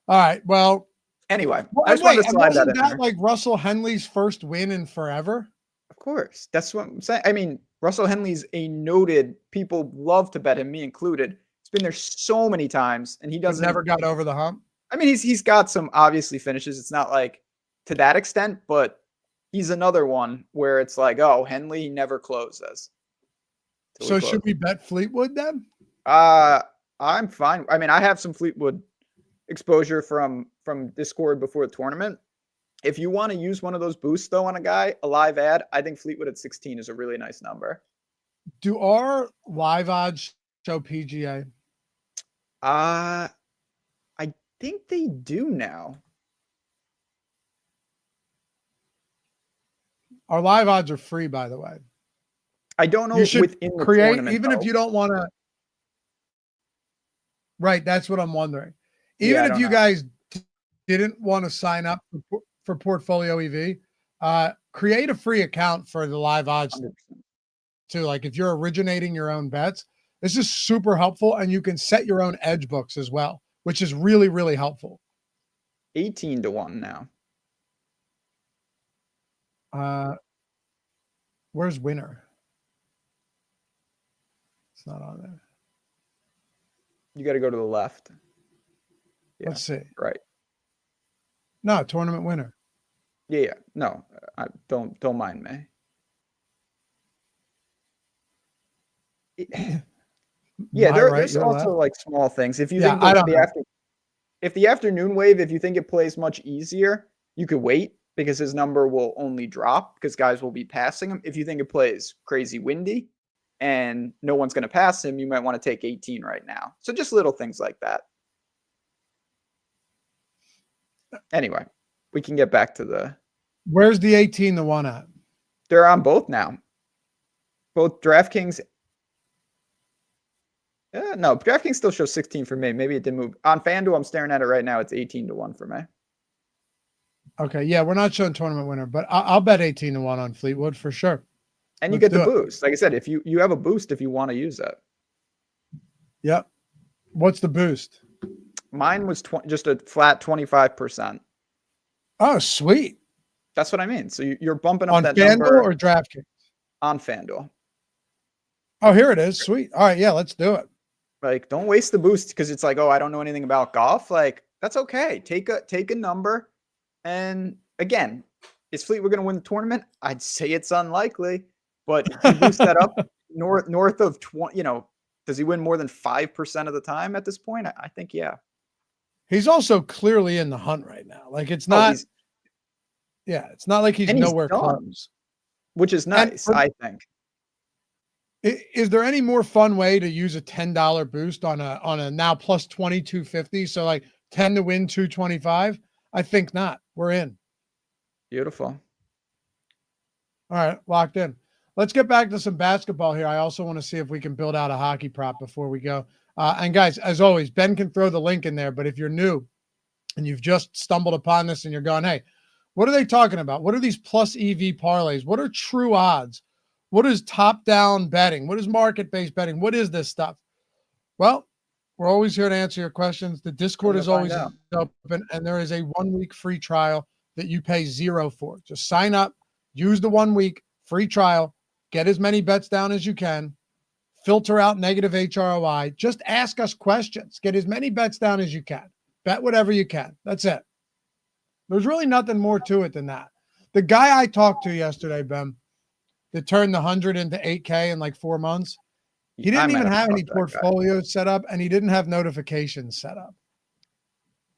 right. Well, anyway, I just wanted to slide that in there. Like Russell Henley's first win in forever? Of course. That's what I'm saying. I mean, Russell Henley's a noted, people love to bet him, me included. He's been there so many times and he doesn't. Never got over the hump. I mean, he's got some obviously finishes. It's not like to that extent, but he's another one where it's like, oh, Henley never closes. So should we bet Fleetwood then? I'm fine. I mean, I have some Fleetwood exposure from Discord before the tournament. If you want to use one of those boosts though on a guy, a live ad, I think Fleetwood at 16 is a really nice number. Do our live odds show PGA? I think they do now. Our live odds are free, by the way. I don't know You should within the create, tournament, even though. if you don't want to. Right, that's what I'm wondering. Yeah, Even I if don't you know. guys didn't want to sign up for Portfolio EV, create a free account for the live odds 100%. too. Like if you're originating your own bets, this is super helpful, and you can set your own edge books as well, which is really, really helpful. 18 to 1 now. Where's winner? It's not on there. You got to go to the left. Yeah, Let's see. right. No, tournament winner. Yeah. No, don't mind me. Yeah, there's also like small things. If you think if the afternoon wave, if you think it plays much easier, you could wait because his number will only drop because guys will be passing him. If you think it plays crazy windy and no one's going to pass him, you might want to take 18 right now. So just little things like that. Anyway, we can get back to the. Where's the 18 to 1 at? They're on both now. Both DraftKings. No, DraftKings still shows 16 for me. Maybe it didn't move. On FanDuel, I'm staring at it right now. It's 18 to 1 for me. Okay, yeah, we're not showing tournament winner, but I'll bet 18 to 1 on Fleetwood for sure. And you get the boost. Like I said, if you have a boost if you want to use it. Yep. What's the boost? Mine was just a flat 25%. Oh, sweet. That's what I mean. So you're bumping up on that FanDuel number or DraftKings? On FanDuel. Oh, here it is. Sweet. All right, yeah, let's do it. Like, don't waste the boost because it's like, oh, I don't know anything about golf. Like, that's okay. Take a number, and again, is Fleetwood going to win the tournament? I'd say it's unlikely, but you boost that up north of 20. You know, does he win more than 5% of the time at this point? I think yeah. He's also clearly in the hunt right now. Like it's not. Yeah, it's not like he's nowhere close, which is nice. I think. Is there any more fun way to use a $10 boost on a now plus 2250? So like 10 to win 225? I think not. We're in. Beautiful. All right, locked in. Let's get back to some basketball here. I also want to see if we can build out a hockey prop before we go. And guys, as always, Ben can throw the link in there, but if you're new and you've just stumbled upon this and you're going, hey, what are they talking about? What are these plus EV parlays? What are true odds? What is top-down betting? What is market-based betting? What is this stuff? Well, we're always here to answer your questions. The Discord is always open, and there is a 1-week free trial that you pay $0 for. Just sign up, use the 1-week free trial, get as many bets down as you can, filter out negative HROI. Just ask us questions. Get as many bets down as you can. Bet whatever you can. That's it. There's really nothing more to it than that. The guy I talked to yesterday, Ben, that turned the 100 into 8K in like 4 months. He didn't even have any portfolios set up, and he didn't have notifications set up.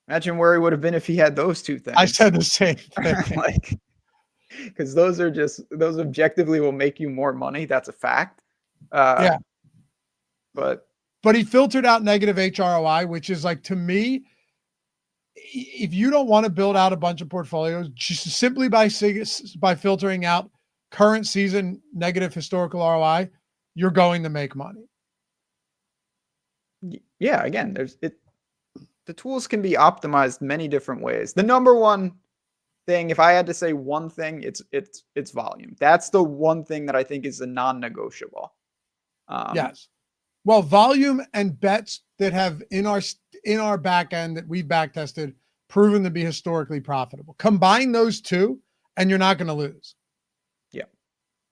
Imagine where he would have been if he had those two things. I said the same thing. Like, because those objectively will make you more money. That's a fact. Yeah. But he filtered out negative HROI, which is like, to me, if you don't want to build out a bunch of portfolios, just simply by filtering out current season negative historical ROI, you're going to make money. Yeah, again, the tools can be optimized many different ways. The number one thing, if I had to say one thing, it's volume. That's the one thing that I think is a non-negotiable. Yes. Well, volume and bets that have in our back end that we back tested proven to be historically profitable. Combine those two and you're not going to lose.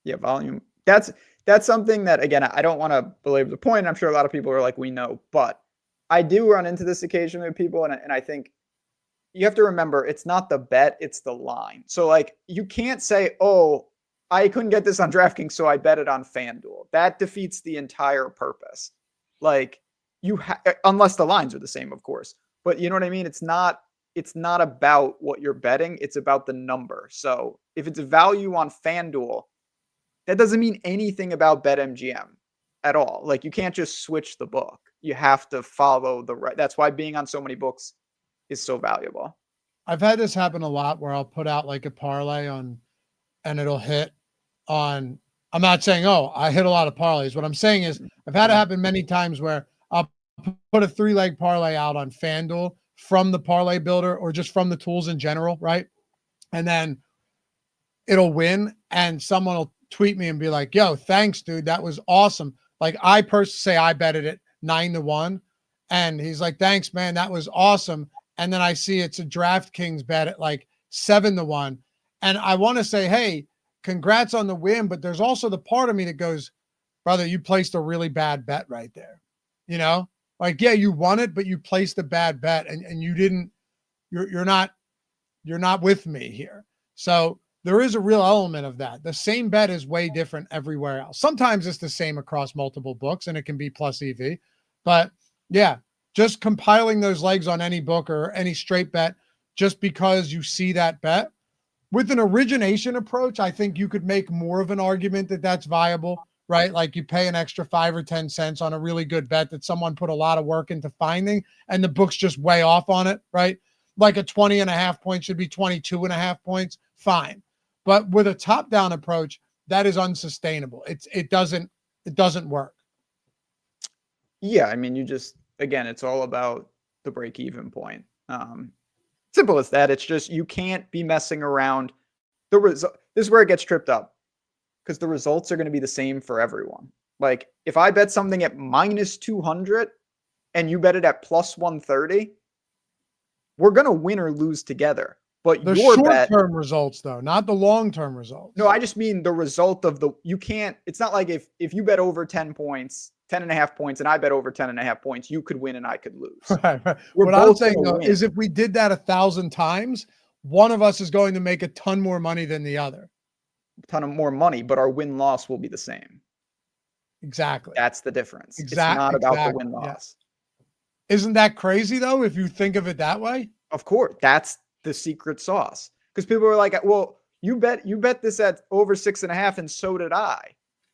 Yeah, volume. That's something that, again, I don't want to belabor the point. I'm sure a lot of people are like, we know, but I do run into this occasionally with people. And I think you have to remember, it's not the bet, it's the line. So like, you can't say, oh, I couldn't get this on DraftKings, so I bet it on FanDuel. That defeats the entire purpose. Like unless the lines are the same, of course, but you know what I mean? It's not it's not about what you're betting. It's about the number. So if it's a value on FanDuel, that doesn't mean anything about BetMGM at all. Like, you can't just switch the book. You have to follow the right. That's why being on so many books is so valuable. I've had this happen a lot where I'll put out like a parlay on, and it'll hit on. I'm not saying, oh, I hit a lot of parlays. What I'm saying is I've had it happen many times where I'll put a 3-leg parlay out on FanDuel from the parlay builder or just from the tools in general, right? And then it'll win, and someone will tweet me and be like, yo, thanks, dude. That was awesome. Like, I personally say I betted it 9-1, and he's like, thanks, man. That was awesome. And then I see it's a DraftKings bet at like 7-1. And I want to say, hey, congrats on the win. But there's also the part of me that goes, brother, you placed a really bad bet right there. You know, like, yeah, you won it, but you placed a bad bet, and you didn't, you're not with me here. So there is a real element of that. The same bet is way different everywhere else. Sometimes it's the same across multiple books and it can be plus EV, but yeah, just compiling those legs on any book or any straight bet, just because you see that bet with an origination approach, I think you could make more of an argument that that's viable, right? Like, you pay an extra 5 or 10 cents on a really good bet that someone put a lot of work into finding, and the book's just way off on it, right? Like a 20.5 points should be 22.5 points. Fine. But with a top-down approach, that is unsustainable. It doesn't work. Yeah, I mean, again, it's all about the break-even point. Simple as that. It's just, you can't be messing around. This is where it gets tripped up, because the results are going to be the same for everyone. Like, if I bet something at -200 and you bet it at +130, we're going to win or lose together. But the your short-term results, though, not the long-term results. No, I just mean the result of you can't, it's not like if you bet over 10 points, 10.5 points, and I bet over 10.5 points, you could win and I could lose. Right. We're what both I'm saying, though, win. is if we did that 1,000 times, one of us is going to make a ton more money than the other. A ton of more money, but our win-loss will be the same. Exactly. That's the difference. Exactly. It's not about the win-loss. Yeah. Isn't that crazy, though, if you think of it that way? Of course. That's the secret sauce. Because people are like, well, you bet this at over 6.5, and so did I.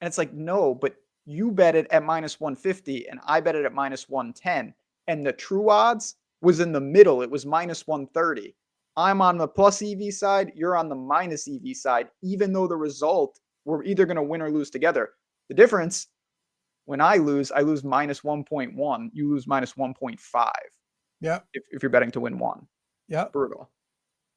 And it's like, no, but you bet it at -150 and I bet it at -110. And the true odds was in the middle. It was -130. I'm on the plus EV side. You're on the minus EV side, even though the result, we're either going to win or lose together. The difference, when I lose -1.1. You lose -1.5. Yeah. If you're betting to win one. Yeah. Brutal.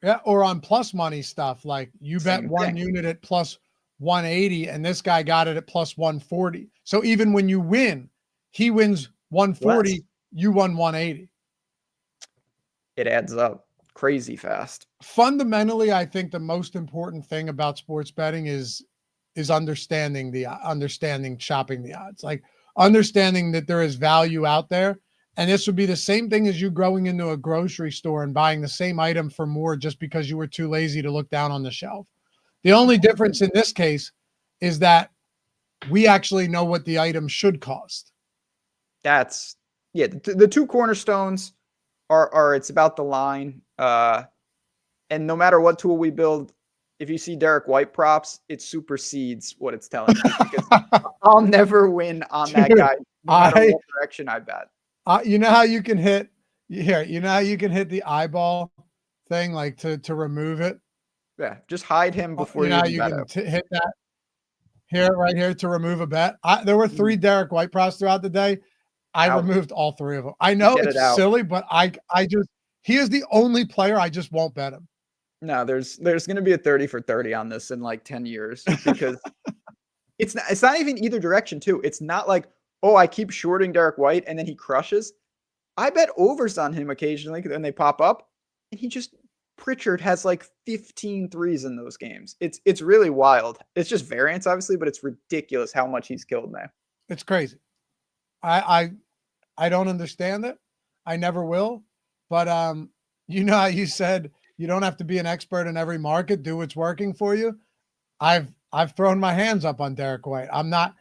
Yeah. Or on plus money stuff, like you bet one unit at +180 and this guy got it at +140. So even when you win, he wins 140, less. You won 180. It adds up crazy fast. Fundamentally, I think the most important thing about sports betting is understanding shopping the odds, like understanding that there is value out there. And this would be the same thing as you growing into a grocery store and buying the same item for more just because you were too lazy to look down on the shelf. The only difference in this case is that we actually know what the item should cost. That's, yeah, the two cornerstones are it's about the line. And no matter what tool we build, if you see Derek White props, it supersedes what it's telling me, because I'll never win on that guy, no matter what direction I bet. You know how you can hit here? You know how you can hit the eyeball thing, like to remove it? Yeah, just hide him before you know how you can hit that here, right here, to remove a bet. There were 3 Derek White props throughout the day. I removed all 3 of them. I know it's silly, but I just, he is the only player I just won't bet him. No, there's going to be a 30 for 30 on this in like 10 years, because it's not even either direction too. It's not like, oh, I keep shorting Derek White and then he crushes. I bet overs on him occasionally and they pop up, and Pritchard has like 15 threes in those games. It's really wild. It's just variance, obviously, but it's ridiculous how much he's killed now. It's crazy. I don't understand it. I never will. But you know how you said you don't have to be an expert in every market. Do what's working for you. I've thrown my hands up on Derek White. I'm not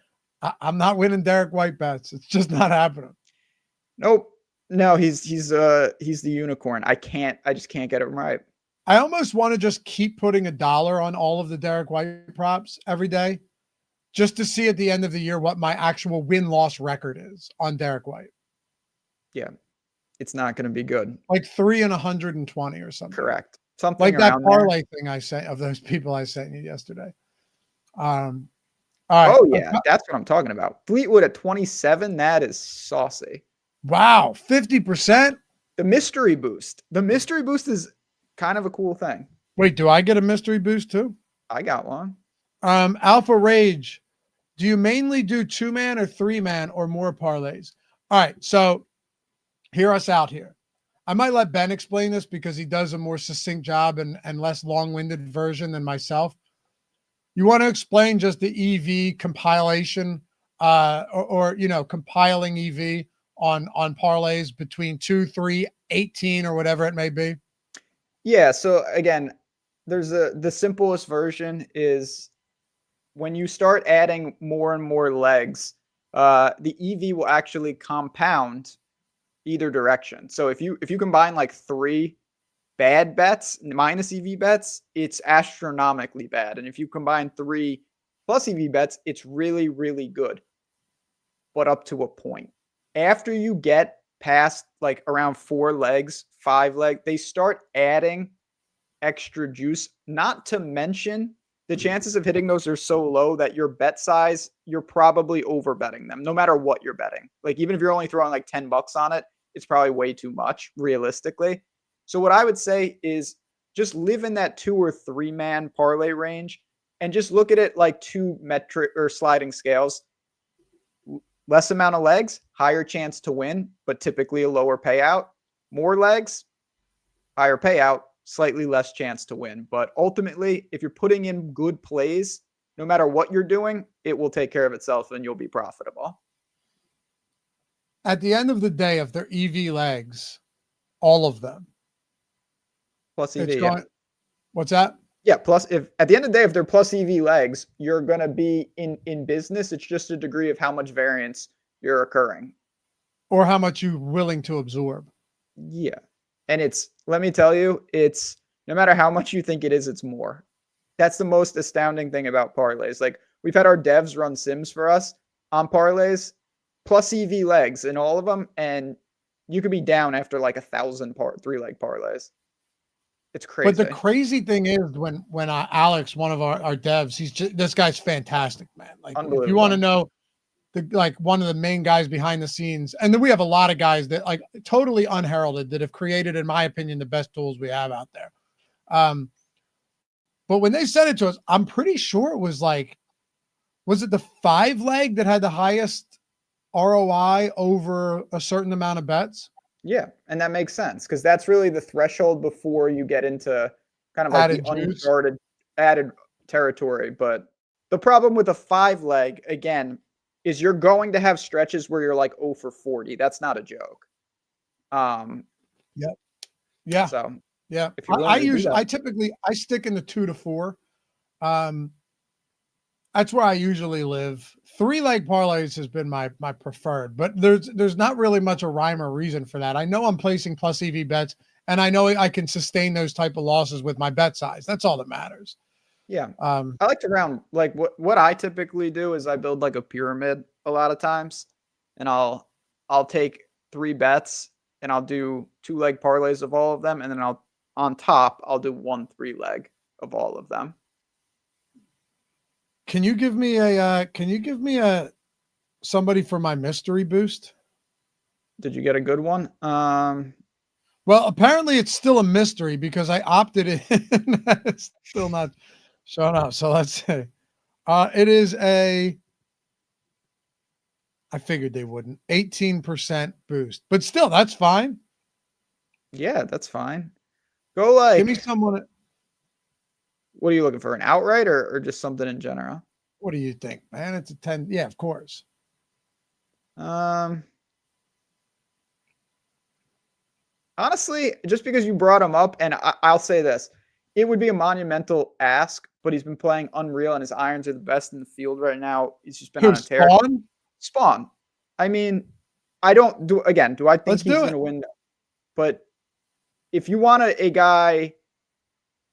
winning Derek White bets. It's just not happening. Nope. No, he's the unicorn. I just can't get it right. I almost want to just keep putting $1 on all of the Derek White props every day, just to see at the end of the year what my actual win-loss record is on Derek White. Yeah, it's not going to be good. Like 3 and 120 or something. Correct. Something Like that around parlay there. thing I sent of those people I sent you yesterday. All right. Oh yeah, that's what I'm talking about. Fleetwood at 27. That is saucy. Wow, 50%. The mystery boost. The mystery boost is kind of a cool thing. Wait, do I get a mystery boost too? I got one. Alpha Rage. Do you mainly do 2-man or 3-man or more parlays? All right, so hear us out here. I might let Ben explain this because he does a more succinct job and less long-winded version than myself. You want to explain just the EV compilation or compiling EV on parlays between 2, 3, 18 or whatever it may be? Yeah, so again, there's the simplest version is when you start adding more and more legs, the EV will actually compound either direction. So if you combine like 3 bad bets minus EV bets, it's astronomically bad. And if you combine 3 plus EV bets, it's really, really good, but up to a point. After you get past like around 4 legs, 5 legs, they start adding extra juice, not to mention the chances of hitting those are so low that your bet size, you're probably over betting them, no matter what you're betting. Like even if you're only throwing like $10 on it, it's probably way too much realistically. So what I would say is just live in that 2 or 3-man parlay range and just look at it like 2 metric or sliding scales. Less amount of legs, higher chance to win, but typically a lower payout. More legs, higher payout, slightly less chance to win. But ultimately, if you're putting in good plays, no matter what you're doing, it will take care of itself and you'll be profitable. At the end of the day, if they're EV legs, all of them. Plus EV, It's going, what's that? Yeah, plus if at the end of the day, if they're plus EV legs, you're gonna be in business. It's just a degree of how much variance you're occurring. Or how much you're willing to absorb. Yeah. And let me tell you, it's no matter how much you think it is, it's more. That's the most astounding thing about parlays. Like we've had our devs run sims for us on parlays, plus EV legs in all of them, and you could be down after like 1,000 3-leg parlays. It's crazy. But the crazy thing is when Alex, one of our devs, this guy's fantastic, man. Like if you want to know one of the main guys behind the scenes, and then we have a lot of guys that like totally unheralded that have created, in my opinion, the best tools we have out there. But when they sent it to us, I'm pretty sure it was was it the 5-leg that had the highest ROI over a certain amount of bets? Yeah, and that makes sense because that's really the threshold before you get into kind of like Added the juice. uncharted added territory. But the problem with a 5-leg, again, is you're going to have stretches where you're like 0 for 40. That's not a joke. Yep. Yeah. So yeah, if you're I typically stick in the 2 to 4. That's where I usually live. 3-leg parlays has been my preferred, but there's not really much a rhyme or reason for that. I know I'm placing plus EV bets, and I know I can sustain those type of losses with my bet size. That's all that matters. Yeah. I like to round like what I typically do is I build like a pyramid a lot of times, and I'll take 3 bets and I'll do 2-leg parlays of all of them, and then on top I'll do 1 3-leg of all of them. Can you give me somebody for my mystery boost? Did you get a good one? Well, apparently it's still a mystery because I opted in. It's still not showing up. So let's see. It is I figured they wouldn't. 18% boost. But still, that's fine. Yeah, that's fine. Go like give me someone. What are you looking for? An outright or just something in general? What do you think, man? It's a 10. Yeah, of course. Honestly, just because you brought him up, and I'll say this, it would be a monumental ask, but he's been playing unreal, and his irons are the best in the field right now. He's just been on a tear. Spawn? Spawn. I mean, I don't do again. Do I think Let's he's do going it. to win? But if you want a guy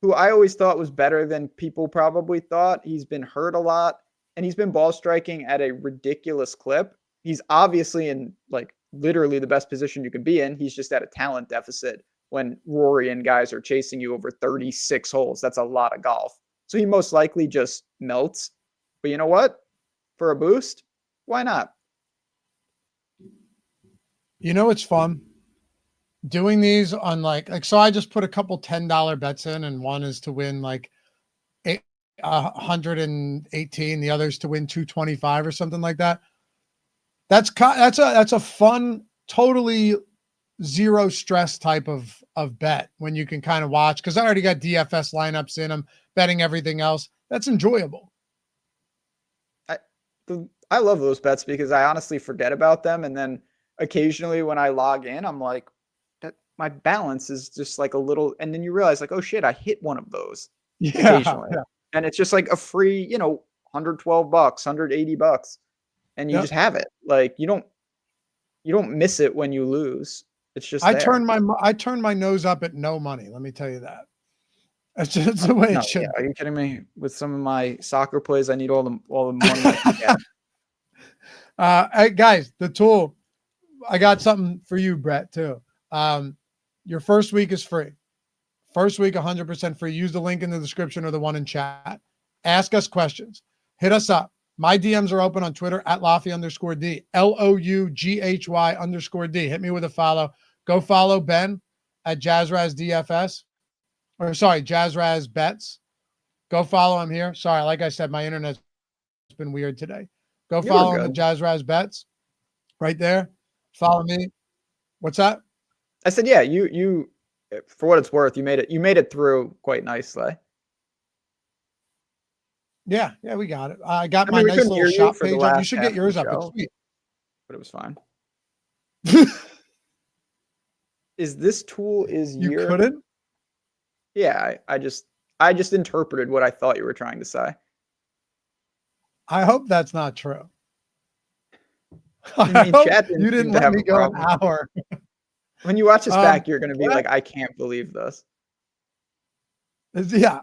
who I always thought was better than people probably thought, he's been hurt a lot and he's been ball striking at a ridiculous clip. He's obviously in like literally the best position you can be in. He's just at a talent deficit when Rory and guys are chasing you over 36 holes. That's a lot of golf. So he most likely just melts. But you know what? For a boost, why not? You know, it's fun doing these on like, so I just put a couple $10 bets in, and one is to win like 118, the others to win 225 or something like that. That's a fun, totally zero stress type of bet when you can kind of watch, because I already got DFS lineups in. I'm betting everything else. That's enjoyable. I love those bets because I honestly forget about them, and then occasionally when I log in, I'm like, that my balance is just like a little, and then you realize like, oh shit, I hit one of those occasionally, Yeah. and it's just like a free, $112, $180, and you Yep. just have it. Like you don't miss it when you lose. It's just I there. turn my nose up at no money. Let me tell you that. That's just the way No, it should yeah, be. are you kidding me? With some of my soccer plays, I need all the money I can get. Hey, guys, the tool. I got something for you, Brett, too. Your first week is free. First week, 100% free. Use the link in the description or the one in chat. Ask us questions. Hit us up. My DMs are open on Twitter at Loughy_D, LOUGHY_D. Hit me with a follow. Go follow Ben at JazzRazDFS. Or sorry, JazzRaz Bets. Go follow him here. Sorry, like I said, my internet's been weird today. Go You were follow him at good. JazzRaz Bets. Right there. Follow me. What's that? I said, yeah, you for what it's worth, you made it through quite nicely. Yeah, we got it. I got I my mean, we nice couldn't little hear you shop for the page up. You last should half get of the yours up. It's show, sweet. but it was fine. Is this tool You year? couldn't? Yeah, I just interpreted what I thought you were trying to say. I hope that's not true. I I mean, hope chat you didn't seem didn't to let have me a go an problem. hour. When you watch this back, you're going to be Brett, like, I can't believe this. yeah.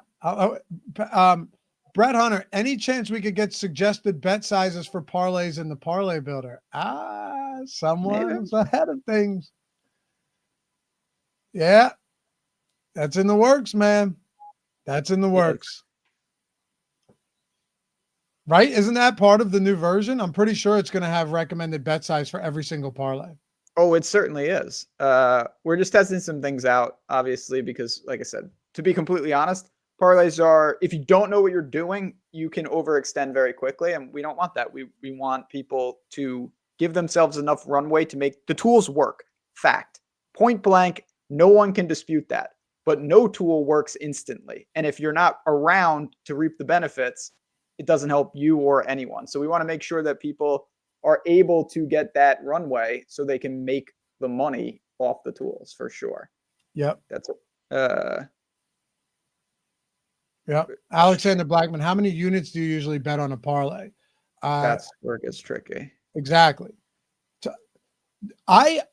Brett Hunter, any chance we could get suggested bet sizes for parlays in the parlay builder? Someone's Maybe. ahead of things. Yeah, that's in the works, man. That's in the works. Right? Isn't that part of the new version? I'm pretty sure it's going to have recommended bet size for every single parlay. Oh, it certainly is. We're just testing some things out, obviously, because like I said, to be completely honest, parlays are, if you don't know what you're doing, you can overextend very quickly. And we don't want that. We want people to give themselves enough runway to make the tools work. Fact. Point blank, no one can dispute that. But no tool works instantly. And if you're not around to reap the benefits, it doesn't help you or anyone. So we want to make sure that people are able to get that runway so they can make the money off the tools for sure. Yep. That's Yep. Alexander Blackman, how many units do you usually bet on a parlay? That's where it gets tricky. Exactly.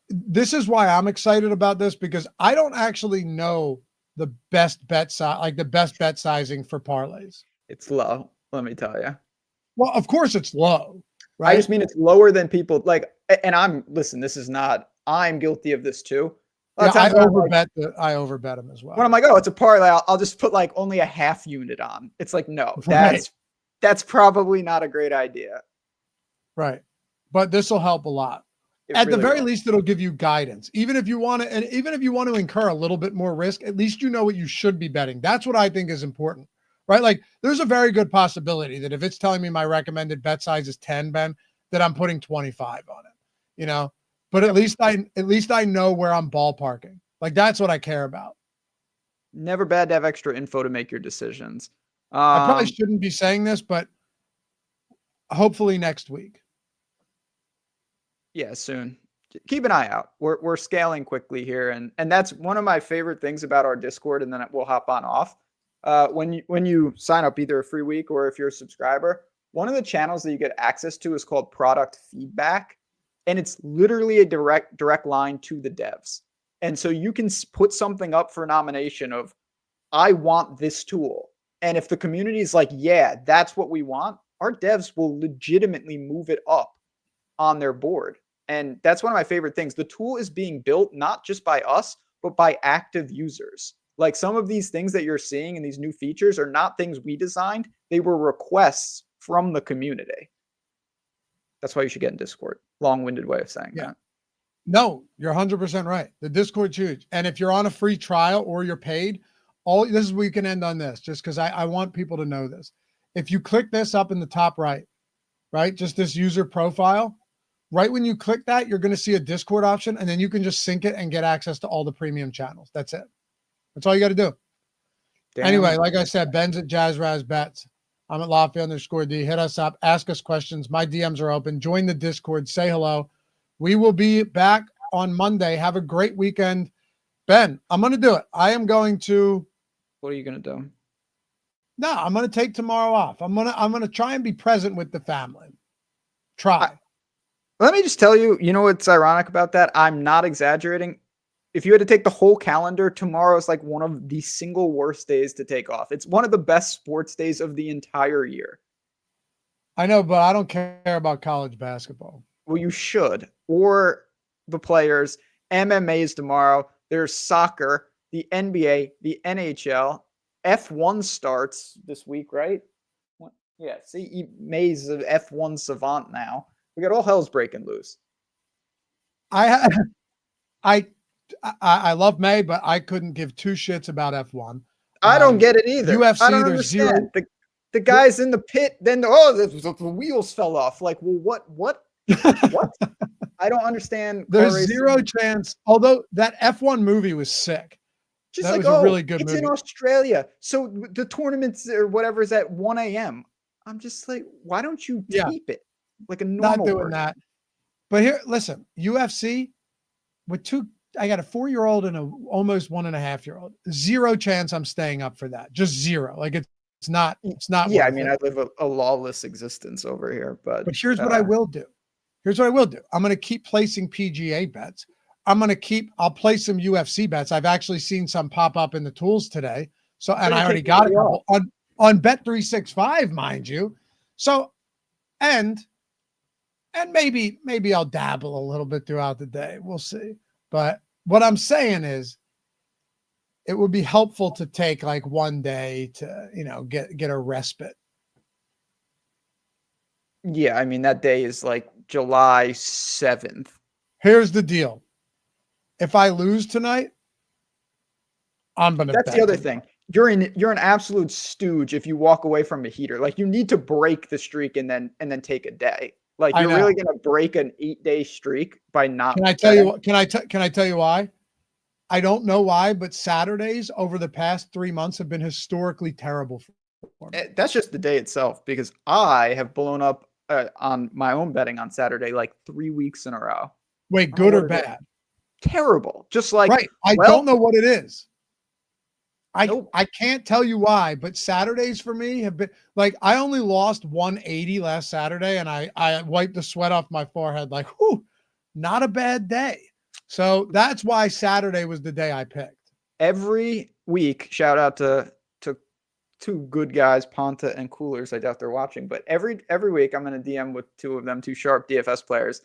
This is why I'm excited about this, because I don't actually know the best bet size, like the best bet sizing for parlays. It's low, let me tell you. Well, of course it's low, right? I just mean it's lower than people like, and I'm guilty of this too. Yeah, I overbet them as well. When I'm like, oh, it's a parlay, I'll just put like only a half unit on. It's like, no, that's probably not a great idea. Right. But this will help a lot. At the very least, it'll give you guidance. Even if you want to, and even if you want to incur a little bit more risk, at least you know what you should be betting. That's what I think is important, right? Like there's a very good possibility that if it's telling me my recommended bet size is 10, Ben, that I'm putting 25 on it, but at least I know where I'm ballparking. Like that's what I care about. Never bad to have extra info to make your decisions. I probably shouldn't be saying this, but hopefully next week. Yeah, soon. Keep an eye out. We're scaling quickly here, and that's one of my favorite things about our Discord. And then we'll hop on off. When you sign up, either a free week or if you're a subscriber, one of the channels that you get access to is called Product Feedback. and it's literally a direct line to the devs. And so you can put something up for nomination of, I want this tool. And if the community is like, yeah, that's what we want, our devs will legitimately move it up on their board. And that's one of my favorite things. The tool is being built not just by us, but by active users. Like some of these things that you're seeing in these new features are not things we designed. They were requests from the community. That's why you should get in Discord. Long-winded way of saying that. No, you're 100% right. The Discord's huge. And if you're on a free trial or you're paid, this is where you can end on this, just because I want people to know this. If you click this up in the top right, just this user profile, right when you click that, you're going to see a Discord option, and then you can just sync it and get access to all the premium channels. That's it. That's all you got to do. Damn. Anyway, like I said, Ben's at JazzRaz Bets. I'm at Lafayette_D. Hit us up. Ask us questions. My DMs are open. Join the Discord. Say hello. We will be back on Monday. Have a great weekend. Ben, I'm going to do it. I am going to. What are you going to do? No, I'm going to take tomorrow off. I'm going to try and be present with the family. Let me just tell you, you know what's ironic about that? I'm not exaggerating. If you had to take the whole calendar, tomorrow is like one of the single worst days to take off. It's one of the best sports days of the entire year. I know, but I don't care about college basketball. Well, you should. Or the players. MMA is tomorrow. There's soccer, the NBA, the NHL. F1 starts this week, right? Yeah, see, May's an F1 savant now. We got all hell's breaking loose. I love May, but I couldn't give two shits about F1. I don't get it either. UFC, I don't understand. The guy's in the pit, then the wheels fell off. Like, well, what? I don't understand. There's zero chance. Although that F1 movie was sick. Just that like, was a really good it's movie. In Australia, so the tournaments or whatever is at 1 a.m. I'm just like, why don't you tape it like a normal? Not doing that. But here, listen, UFC with I got a 4-year-old and a almost 1.5-year-old. Zero chance I'm staying up for that. Just zero. Like it's not. Yeah, I mean, I live a lawless existence over here, but here's what I will do. I'm going to keep placing PGA bets. I'll play some UFC bets. I've actually seen some pop up in the tools today. So, and I already got a couple on Bet365, mind you. So, and maybe I'll dabble a little bit throughout the day. We'll see. But what I'm saying is it would be helpful to take like one day to, get a respite. Yeah, I mean, that day is like July 7th. Here's the deal. If I lose tonight, I'm going to bet. That's the other thing. You're an absolute stooge if you walk away from a heater. Like, you need to break the streak and then take a day. Like, you're really going to break an 8-day streak by not. Can I tell you? Can I tell you why? I don't know why, but Saturdays over the past 3 months have been historically terrible for me. That's just the day itself, because I have blown up on my own betting on Saturday like 3 weeks in a row. Wait, good or bad? Terrible. Just like, right. I don't know what it is. Nope. I can't tell you why, but Saturdays for me have been like, I only lost 180 last Saturday, and I wiped the sweat off my forehead like, whew, not a bad day. So that's why Saturday was the day I picked. Every week, shout out to two good guys, Ponta and Coolers. I doubt they're watching, but every week I'm going to DM with two of them, two sharp DFS players.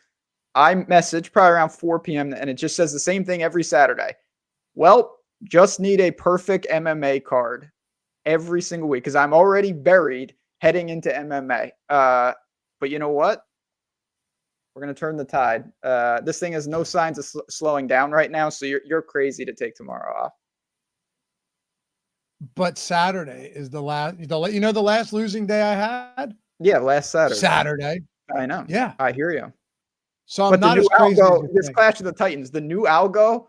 I message probably around 4 p.m. and it just says the same thing every Saturday. Well, just need a perfect MMA card every single week because I'm already buried heading into MMA. But you know what? We're going to turn the tide. This thing has no signs of slowing down right now, so you're crazy to take tomorrow off. But Saturday is the last losing day I had? Yeah, last Saturday. Saturday. I know. Yeah. I hear you. So I'm not as crazy as you this think. Clash of the Titans, the new algo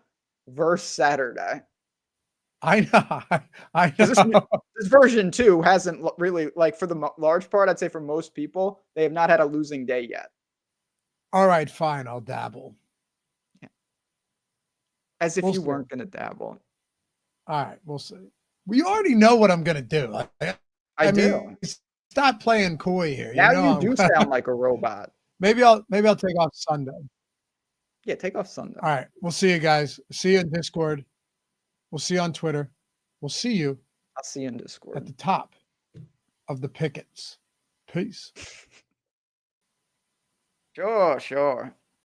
versus Saturday. I know. This version 2 hasn't really, like, for the large part, I'd say for most people, they have not had a losing day yet. All right, fine. I'll dabble. Yeah. As if you weren't going to dabble. All right, we'll see. Well, you already know what I'm going to do. I mean, stop playing coy here. Now you do sound like a robot. Maybe I'll take off Sunday. Yeah, take off Sunday. All right. We'll see you guys. See you in Discord. We'll see you on Twitter. We'll see you I'll see you in at Discord. the top of the pickets. Peace. Sure.